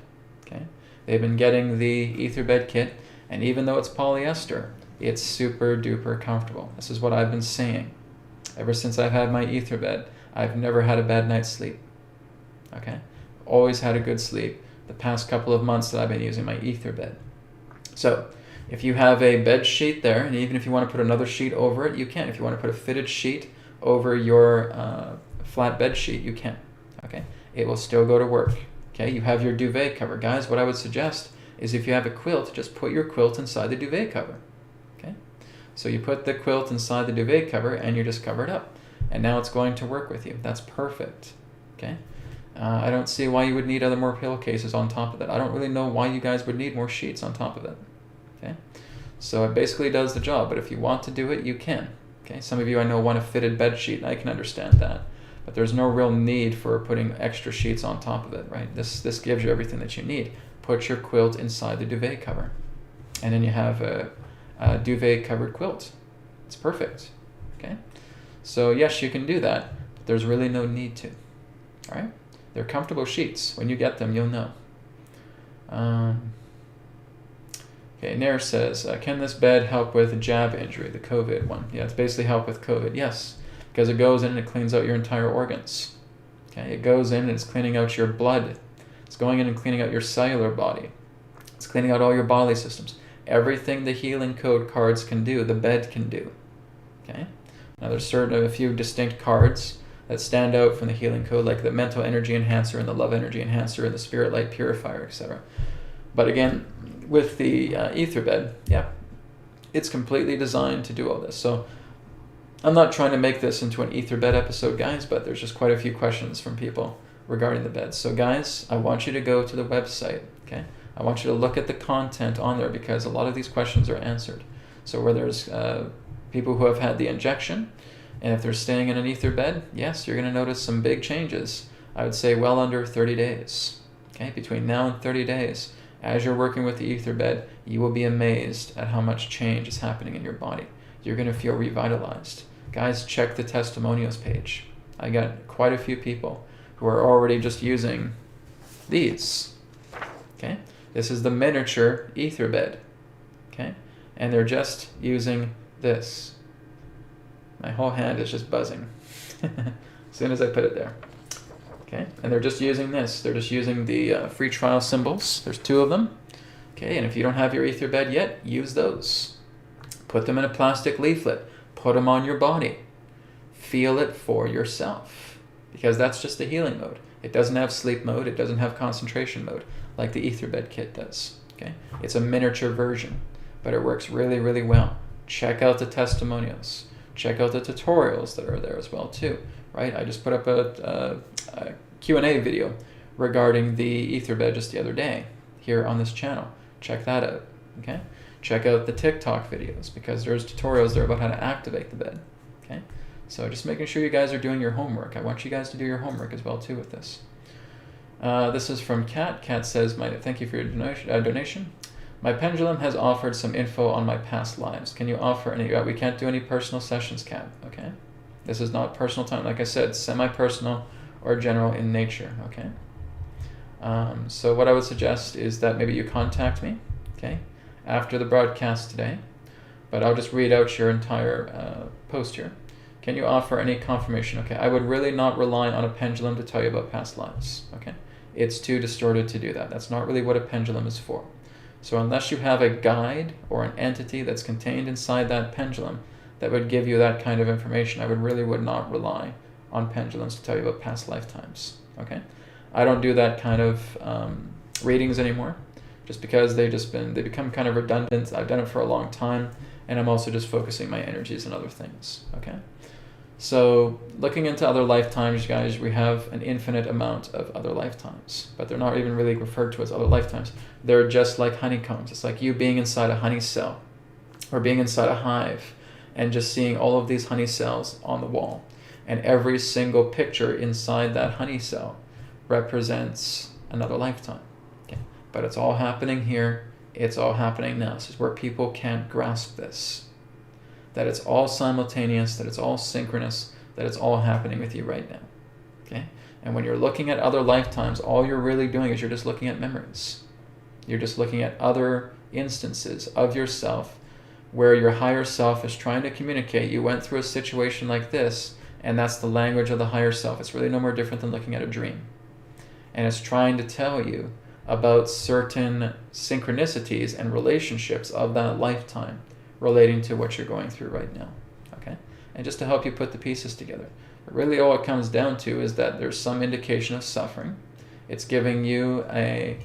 [SPEAKER 1] Okay, they've been getting the Etherbed kit, and even though it's polyester, it's super duper comfortable. This is what I've been saying. Ever since I've had my Etherbed, I've never had a bad night's sleep. Okay, always had a good sleep the past couple of months that I've been using my Etherbed. So if you have a bed sheet there, and even if you want to put another sheet over it, you can. If you want to put a fitted sheet over your flat bed sheet, you can. Okay, it will still go to work. Okay, you have your duvet cover. Guys, what I would suggest is if you have a quilt, just put your quilt inside the duvet cover. Okay, so you put the quilt inside the duvet cover and you just cover it up. And now it's going to work with you. That's perfect. Okay, I don't see why you would need more pillowcases on top of that. I don't really know why you guys would need more sheets on top of it. Okay, so it basically does the job, but if you want to do it, you can. Okay, some of you I know want a fitted bed sheet, and I can understand that. But there's no real need for putting extra sheets on top of it, right? This gives you everything that you need. Put your quilt inside the duvet cover, and then you have a duvet covered quilt. It's perfect. Okay, so yes, you can do that, but there's really no need to. All right, they're comfortable sheets. When you get them, you'll know. Okay, Nair says, can this bed help with a jab injury, the COVID one? Yeah, it's basically help with COVID. Yes. Because it goes in and it cleans out your entire organs. Okay, it goes in and it's cleaning out your blood. It's going in and cleaning out your cellular body. It's cleaning out all your bodily systems. Everything the healing code cards can do, the bed can do. Okay. Now there's a few distinct cards that stand out from the healing code, like the mental energy enhancer and the love energy enhancer and the spirit light purifier, etc. But again, with the Etherbed, yeah, it's completely designed to do all this. So I'm not trying to make this into an Etherbed episode, guys, but there's just quite a few questions from people regarding the bed. So guys, I want you to go to the website, okay? I want you to look at the content on there because a lot of these questions are answered. So where there's people who have had the injection, and if they're staying in an Etherbed, yes, you're going to notice some big changes. I would say well under 30 days, okay? Between now and 30 days, as you're working with the Etherbed, you will be amazed at how much change is happening in your body. You're going to feel revitalized. Guys, check the testimonials page. I got quite a few people who are already just using these. Okay? This is the miniature Etherbed. Okay? And they're just using this. My whole hand is just buzzing as soon as I put it there. Okay? And they're just using this. They're just using the free trial symbols. There's 2 of them. Okay? And if you don't have your Etherbed yet, use those. Put them in a plastic leaflet. Put them on your body. Feel it for yourself. Because that's just the healing mode. It doesn't have sleep mode. It doesn't have concentration mode like the Etherbed kit does. Okay? It's a miniature version, but it works really, really well. Check out the testimonials. Check out the tutorials that are there as well too. Right? I just put up a Q&A video regarding the Etherbed just the other day here on this channel. Check that out. Okay? Check out the TikTok videos because there's tutorials there about how to activate the bed. Okay, so just making sure you guys are doing your homework. I want you guys to do your homework as well too with this. This is from Kat. Kat says, thank you for your donation. My pendulum has offered some info on my past lives. Can you offer any? We can't do any personal sessions, Kat. Okay, this is not personal time. Like I said, semi-personal or general in nature. Okay. So what I would suggest is that maybe you contact me. Okay. After the broadcast today, but I'll just read out your entire post here. Can you offer any confirmation? Okay, I would really not rely on a pendulum to tell you about past lives. Okay, it's too distorted to do that. That's not really what a pendulum is for. So unless you have a guide or an entity that's contained inside that pendulum that would give you that kind of information, I would not rely on pendulums to tell you about past lifetimes. Okay, I don't do that kind of readings anymore, just because they become kind of redundant. I've done it for a long time, and I'm also just focusing my energies on other things. Okay, so looking into other lifetimes, guys, we have an infinite amount of other lifetimes, but they're not even really referred to as other lifetimes. They're just like honeycombs. It's like you being inside a honey cell or being inside a hive and just seeing all of these honey cells on the wall, and every single picture inside that honey cell represents another lifetime. Okay, but it's all happening here. It's all happening now. This is where people can't grasp this, that it's all simultaneous, that it's all synchronous, that it's all happening with you right now. Okay, and when you're looking at other lifetimes, all you're really doing is you're just looking at memories. You're just looking at other instances of yourself where your higher self is trying to communicate. You went through a situation like this, and that's the language of the higher self. It's really no more different than looking at a dream. And it's trying to tell you about certain synchronicities and relationships of that lifetime relating to what you're going through right now. Okay? And just to help you put the pieces together. But really all it comes down to is that there's some indication of suffering. It's giving you a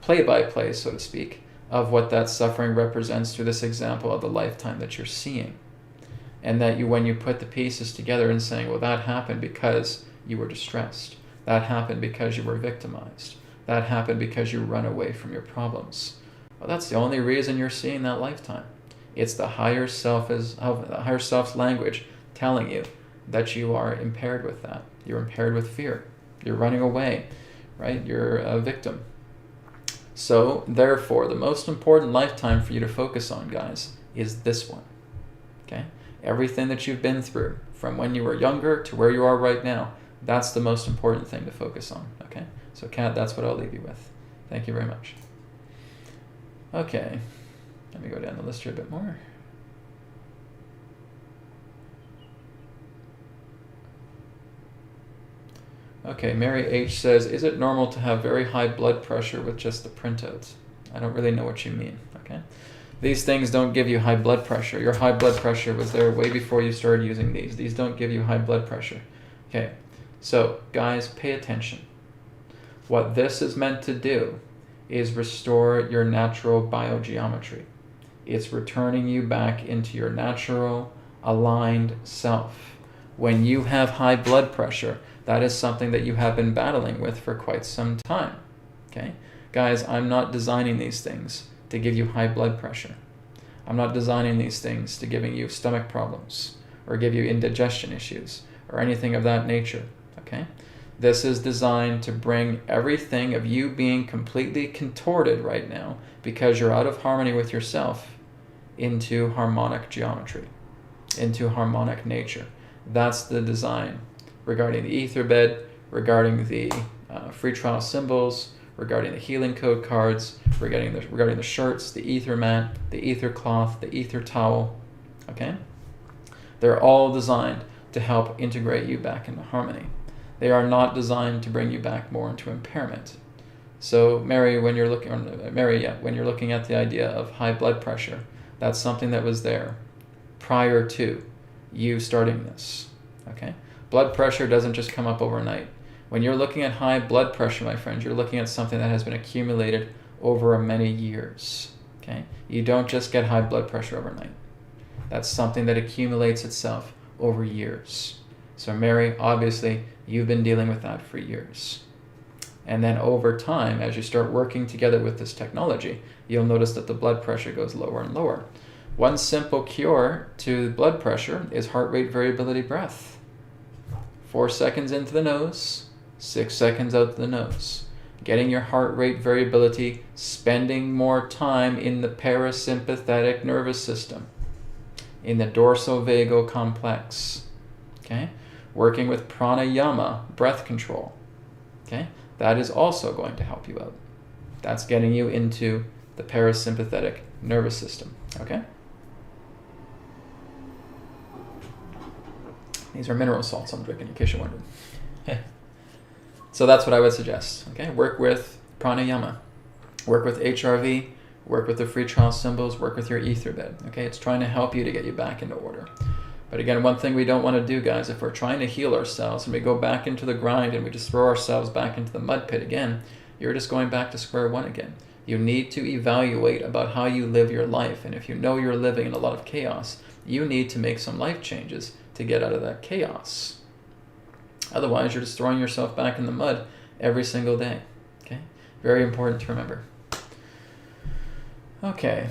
[SPEAKER 1] play-by-play, so to speak, of what that suffering represents through this example of the lifetime that you're seeing. And that when you put the pieces together and saying, well, that happened because you were distressed. That happened because you were victimized. That happened because you run away from your problems. Well, that's the only reason you're seeing that lifetime. It's the higher self's language telling you that you are impaired with that. You're impaired with fear. You're running away, right? You're a victim. So, therefore, the most important lifetime for you to focus on, guys, is this one. Okay? Everything that you've been through, from when you were younger to where you are right now, that's the most important thing to focus on. Okay? So, Kat, that's what I'll leave you with. Thank you very much. Okay. Let me go down the list here a bit more. Okay, Mary H says, is it normal to have very high blood pressure with just the printouts? I don't really know what you mean, okay? These things don't give you high blood pressure. Your high blood pressure was there way before you started using these. These don't give you high blood pressure. Okay, so guys, pay attention. What this is meant to do is restore your natural biogeometry. It's returning you back into your natural, aligned self. When you have high blood pressure, that is something that you have been battling with for quite some time. Okay? Guys, I'm not designing these things to give you high blood pressure. I'm not designing these things to giving you stomach problems or give you indigestion issues or anything of that nature. Okay? This is designed to bring everything of you being completely contorted right now because you're out of harmony with yourself into harmonic geometry, into harmonic nature. That's the design regarding the ether bed, regarding the free trial symbols, regarding the healing code cards, regarding the shirts, the ether mat, the ether cloth, the ether towel. Okay? They're all designed to help integrate you back into harmony. They are not designed to bring you back more into impairment. So, Mary, when you're looking at the idea of high blood pressure, that's something that was there prior to you starting this. Okay? Blood pressure doesn't just come up overnight. When you're looking at high blood pressure, my friends, you're looking at something that has been accumulated over many years. Okay? You don't just get high blood pressure overnight. That's something that accumulates itself over years. So Mary, obviously, you've been dealing with that for years. And then over time, as you start working together with this technology, you'll notice that the blood pressure goes lower and lower. One simple cure to blood pressure is heart rate variability breath. 4 seconds into the nose, 6 seconds out the nose. Getting your heart rate variability, spending more time in the parasympathetic nervous system, in the dorsal-vagal complex. Okay? Working with pranayama, breath control. Okay? That is also going to help you out. That's getting you into the parasympathetic nervous system. Okay? These are mineral salts I'm drinking, in case you're wondering. So that's what I would suggest. Okay, work with pranayama, work with HRV, work with the free trial symbols, work with your ether bed. Okay, it's trying to help you to get you back into order. But again, one thing we don't want to do, guys, if we're trying to heal ourselves and we go back into the grind and we just throw ourselves back into the mud pit again, you're just going back to square one again. You need to evaluate about how you live your life. And if you know you're living in a lot of chaos, you need to make some life changes to get out of that chaos. Otherwise, you're just throwing yourself back in the mud every single day. Okay? Very important to remember. Okay.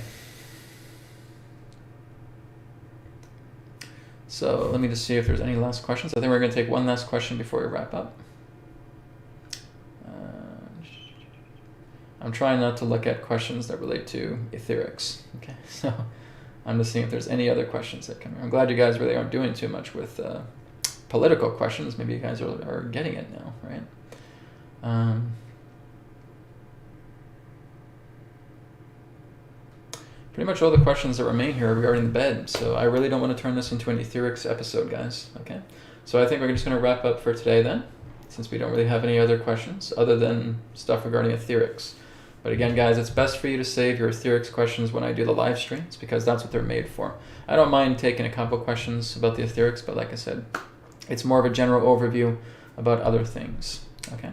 [SPEAKER 1] So let me just see if there's any last questions. I think we're going to take one last question before we wrap up. I'm trying not to look at questions that relate to Etherics. Okay, so I'm just seeing if there's any other questions that come. I'm glad you guys really aren't doing too much with political questions. Maybe you guys are getting it now, right? Pretty much all the questions that remain here are regarding the bed, so I really don't want to turn this into an Etherics episode, guys. Okay, so I think we're just going to wrap up for today then, since we don't really have any other questions other than stuff regarding Etherics. But again, guys, it's best for you to save your Etherics questions when I do the live streams, because that's what they're made for. I don't mind taking a couple questions about the Etherics, but like I said, it's more of a general overview about other things, okay?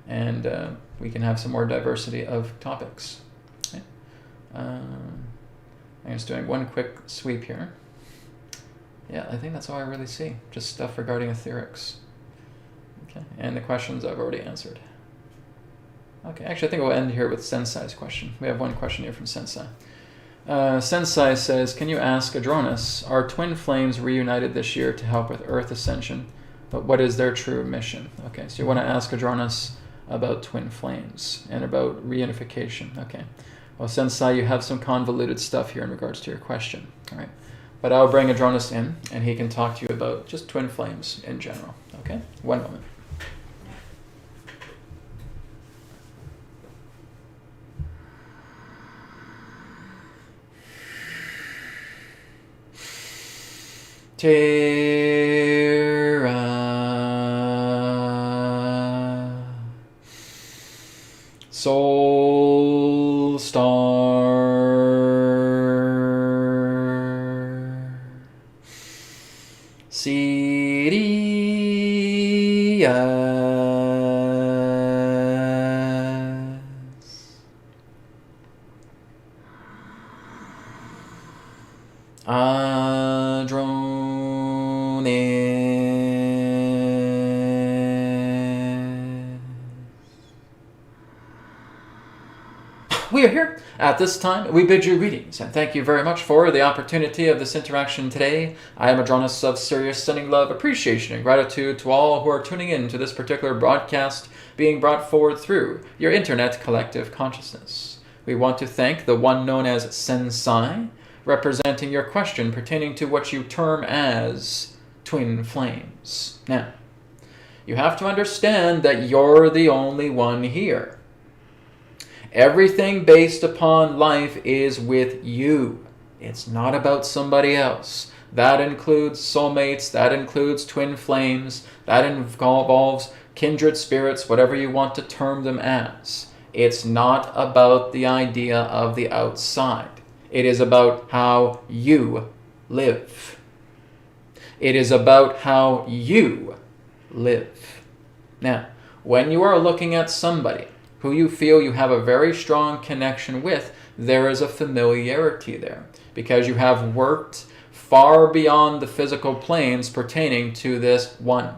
[SPEAKER 1] And we can have some more diversity of topics. Okay? I'm just doing one quick sweep here. Yeah, I think that's all I really see. Just stuff regarding Etherics. Okay, and the questions I've already answered. Okay, actually I think we'll end here with Sensei's question. We have one question here from Sensei. Sensei says, can you ask Adronis, are twin flames reunited this year to help with Earth ascension? But what is their true mission? Okay, so you want to ask Adronis about twin flames and about reunification. Okay, well, Sensei, you have some convoluted stuff here in regards to your question. All right, but I'll bring Adronis in and he can talk to you about just twin flames in general. Okay, one moment. Terra Soul Star Sirius Adronis. We are here at this time. We bid you greetings and thank you very much for the opportunity of this interaction today. I am Adronis of Sirius, sending love, appreciation, and gratitude to all who are tuning in to this particular broadcast being brought forward through your internet collective consciousness. We want to thank the one known as Sensei, representing your question pertaining to what you term as twin flames. Now, you have to understand that you're the only one here. Everything based upon life is with you. It's not about somebody else. That includes soulmates, that includes twin flames, that involves kindred spirits, whatever you want to term them as. It's not about the idea of the outside. It is about how you live. It is about how you live. Now, when you are looking at somebody who you feel you have a very strong connection with, there is a familiarity there because you have worked far beyond the physical planes pertaining to this one.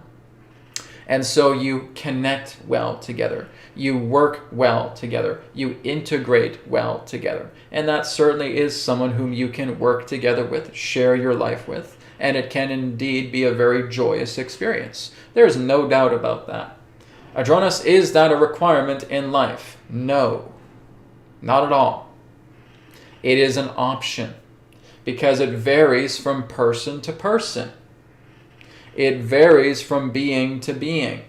[SPEAKER 1] And so you connect well together. You work well together. You integrate well together. And that certainly is someone whom you can work together with, share your life with, and it can indeed be a very joyous experience. There is no doubt about that. Adronis, is that a requirement in life? No, not at all. It is an option because it varies from person to person. It varies from being to being.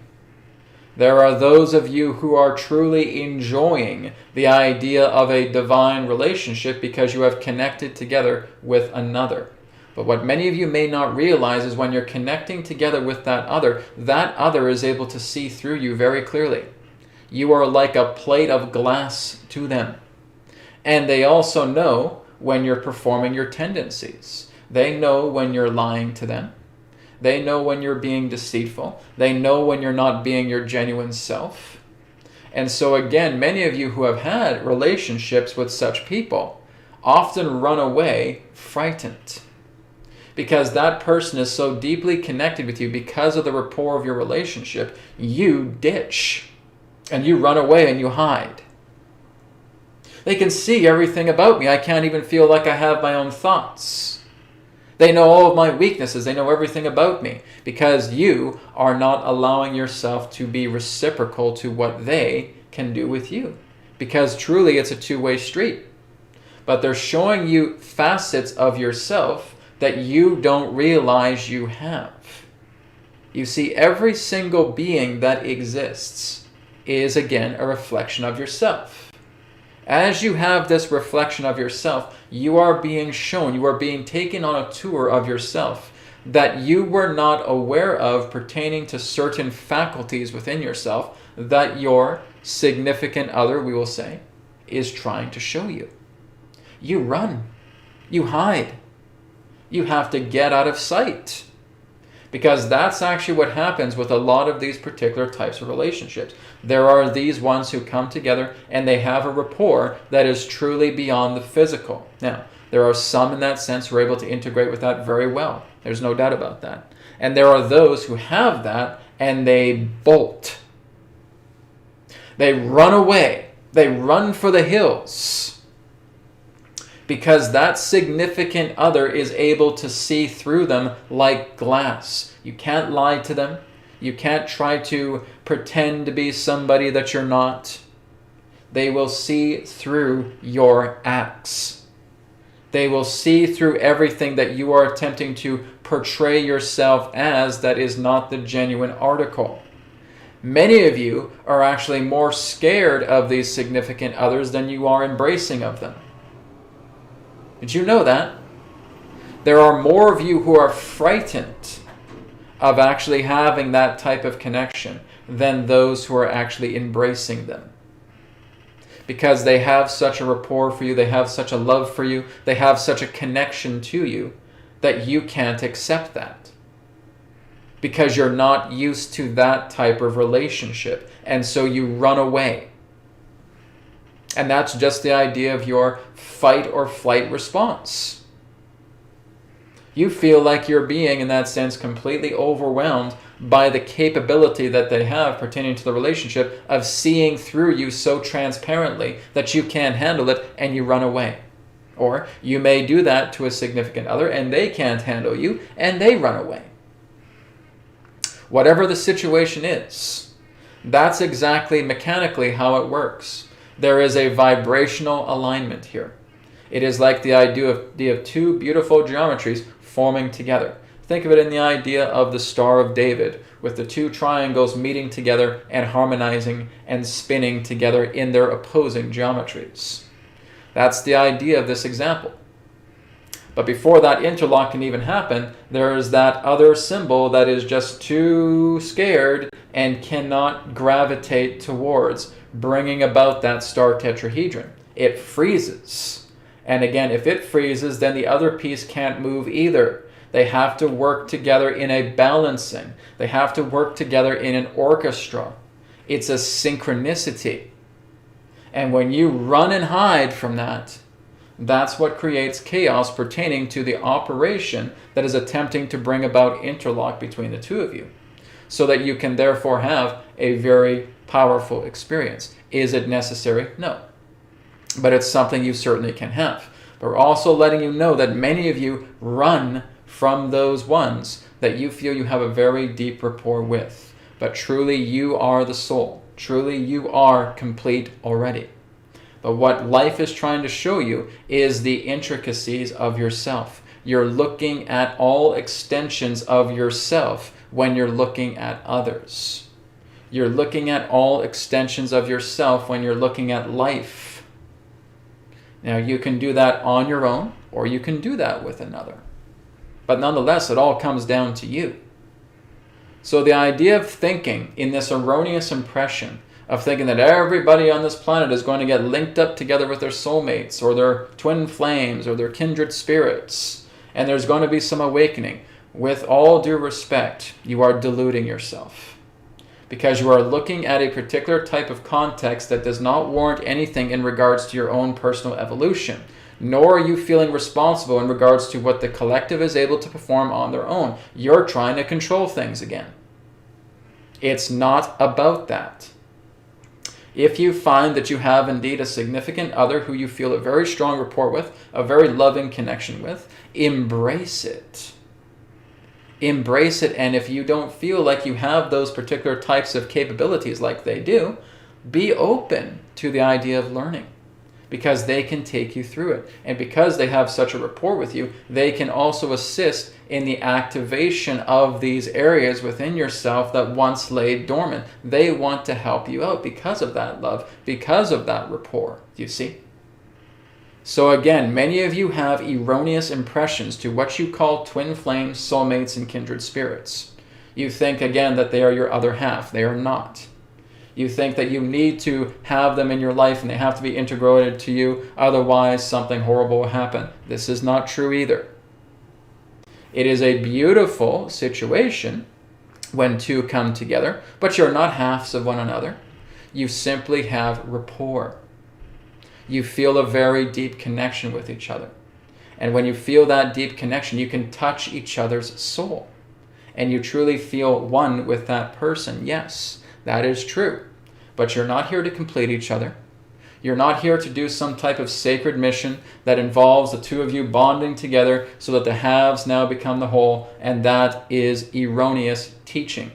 [SPEAKER 1] There are those of you who are truly enjoying the idea of a divine relationship because you have connected together with another. But what many of you may not realize is when you're connecting together with that other is able to see through you very clearly. You are like a plate of glass to them. And they also know when you're performing your tendencies. They know when you're lying to them. They know when you're being deceitful. They know when you're not being your genuine self. And so again, many of you who have had relationships with such people often run away frightened, because that person is so deeply connected with you because of the rapport of your relationship. You ditch and you run away and you hide. They can see everything about me. I can't even feel like I have my own thoughts. They know all of my weaknesses. They know everything about me, because you are not allowing yourself to be reciprocal to what they can do with you. Because truly it's a two-way street. But they're showing you facets of yourself that you don't realize you have. You see, every single being that exists is again a reflection of yourself. As you have this reflection of yourself, you are being shown, you are being taken on a tour of yourself that you were not aware of pertaining to certain faculties within yourself that your significant other, we will say, is trying to show you. You run. You hide. You have to get out of sight. Because that's actually what happens with a lot of these particular types of relationships. There are these ones who come together and they have a rapport that is truly beyond the physical. Now, there are some in that sense who are able to integrate with that very well. There's no doubt about that. And there are those who have that and they bolt. They run away. They run for the hills. Because that significant other is able to see through them like glass. You can't lie to them. You can't try to pretend to be somebody that you're not. They will see through your acts. They will see through everything that you are attempting to portray yourself as that is not the genuine article. Many of you are actually more scared of these significant others than you are embracing of them. Did you know that? There are more of you who are frightened of actually having that type of connection than those who are actually embracing them. Because they have such a rapport for you, they have such a love for you, they have such a connection to you that you can't accept that. Because you're not used to that type of relationship, and so you run away. And that's just the idea of your fight or flight response. You feel like you're being, in that sense, completely overwhelmed by the capability that they have pertaining to the relationship of seeing through you so transparently that you can't handle it and you run away. Or you may do that to a significant other and they can't handle you and they run away. Whatever the situation is, that's exactly mechanically how it works. There is a vibrational alignment here. It is like the idea of two beautiful geometries forming together. Think of it in the idea of the Star of David, with the two triangles meeting together and harmonizing and spinning together in their opposing geometries. That's the idea of this example. But before that interlock can even happen, there is that other symbol that is just too scared and cannot gravitate towards bringing about that star tetrahedron. It freezes. And again, if it freezes, then the other piece can't move either. They have to work together in a balancing. They have to work together in an orchestra. It's a synchronicity. And when you run and hide from that, that's what creates chaos pertaining to the operation that is attempting to bring about interlock between the two of you, so that you can therefore have a very powerful experience. Is it necessary? No. But it's something you certainly can have. But we're also letting you know that many of you run from those ones that you feel you have a very deep rapport with. But truly you are the soul. Truly you are complete already. But what life is trying to show you is the intricacies of yourself. You're looking at all extensions of yourself when you're looking at others. You're looking at all extensions of yourself when you're looking at life. Now you can do that on your own, or you can do that with another. But nonetheless, it all comes down to you. So the idea of thinking in this erroneous impression of thinking that everybody on this planet is going to get linked up together with their soulmates or their twin flames or their kindred spirits, and there's going to be some awakening, with all due respect, you are deluding yourself. Because you are looking at a particular type of context that does not warrant anything in regards to your own personal evolution, nor are you feeling responsible in regards to what the collective is able to perform on their own. You're trying to control things again. It's not about that. If you find that you have indeed a significant other who you feel a very strong rapport with, a very loving connection with, embrace it. Embrace it, and if you don't feel like you have those particular types of capabilities like they do, be open to the idea of learning, because they can take you through it. And because they have such a rapport with you, they can also assist in the activation of these areas within yourself that once lay dormant. They want to help you out because of that love, because of that rapport, you see? So again, many of you have erroneous impressions to what you call twin flames, soulmates, and kindred spirits. You think, again, that they are your other half. They are not. You think that you need to have them in your life and they have to be integrated to you, otherwise something horrible will happen. This is not true either. It is a beautiful situation when two come together, but you're not halves of one another. You simply have rapport. You feel a very deep connection with each other. And when you feel that deep connection, you can touch each other's soul. And you truly feel one with that person. Yes, that is true. But you're not here to complete each other. You're not here to do some type of sacred mission that involves the two of you bonding together so that the halves now become the whole, and that is erroneous teaching.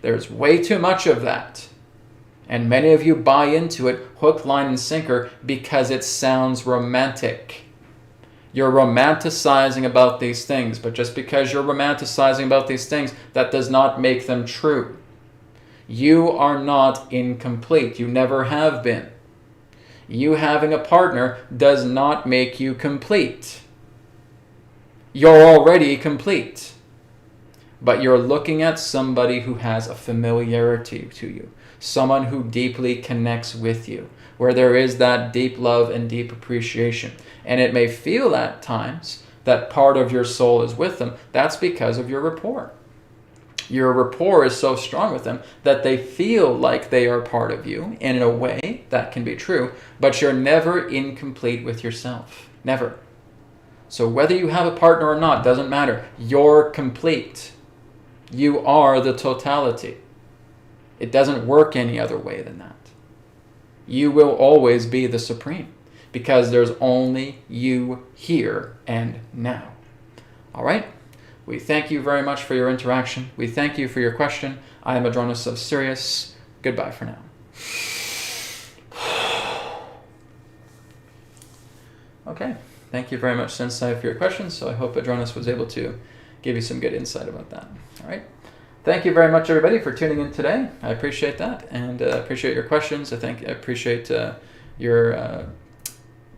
[SPEAKER 1] There's way too much of that. And many of you buy into it hook, line, and sinker because it sounds romantic. You're romanticizing about these things, but just because you're romanticizing about these things, that does not make them true. You are not incomplete. You never have been. You having a partner does not make you complete. You're already complete. But you're looking at somebody who has a familiarity to you. Someone who deeply connects with you, where there is that deep love and deep appreciation. And it may feel at times that part of your soul is with them. That's because of your rapport. Your rapport is so strong with them that they feel like they are part of you. And in a way, that can be true, but you're never incomplete with yourself. Never. So whether you have a partner or not, doesn't matter. You're complete. You are the totality. It doesn't work any other way than that. You will always be the supreme because there's only you here and now. All right? We thank you very much for your interaction. We thank you for your question. I am Adronis of Sirius. Goodbye for now. Okay. Thank you very much, Sensei, for your questions. So I hope Adronis was able to give you some good insight about that. All right. Thank you very much, everybody, for tuning in today. I appreciate that, and appreciate your questions. I appreciate your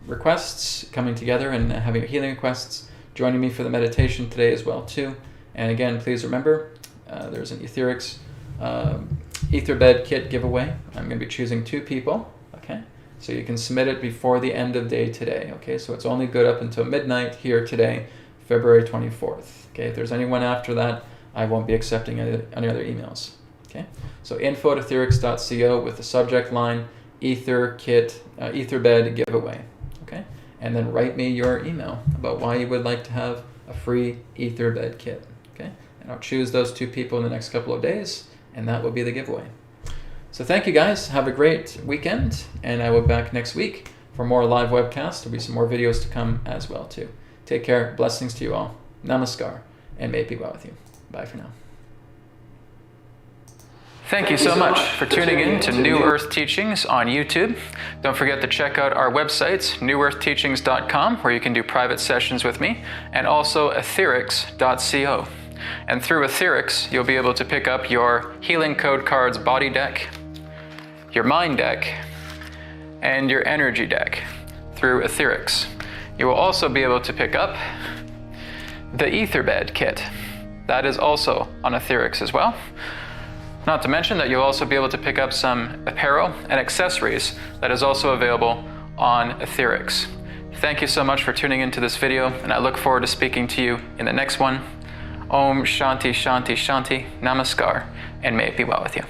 [SPEAKER 1] requests coming together and having your healing requests, joining me for the meditation today as well, too. And again, please remember, there's an Etherics Etherbed kit giveaway. I'm going to be choosing 2 people, okay? So you can submit it before the end of day today, okay? So it's only good up until midnight here today, February 24th, okay? If there's anyone after that, I won't be accepting any other emails. Okay, so info@etherics.co with the subject line Ether Kit Etherbed giveaway. Okay, and then write me your email about why you would like to have a free Etherbed kit. Okay, and I'll choose those 2 people in the next couple of days, and that will be the giveaway. So thank you guys. Have a great weekend, and I will be back next week for more live webcasts. There'll be some more videos to come as well too. Take care. Blessings to you all. Namaskar, and may it be well with you. Bye for now. Thank you so much for tuning in to New Earth Teachings on YouTube. Don't forget to check out our websites, newearthteachings.com, where you can do private sessions with me, and also Etherics.co. And through Etherics, you'll be able to pick up your Healing Code Cards body deck, your mind deck, and your energy deck through Etherics. You will also be able to pick up the Etherbed kit. That is also on Etherics as well. Not to mention that you'll also be able to pick up some apparel and accessories that is also available on Etherics. Thank you so much for tuning into this video, and I look forward to speaking to you in the next one. Om Shanti Shanti Shanti Namaskar, and may it be well with you.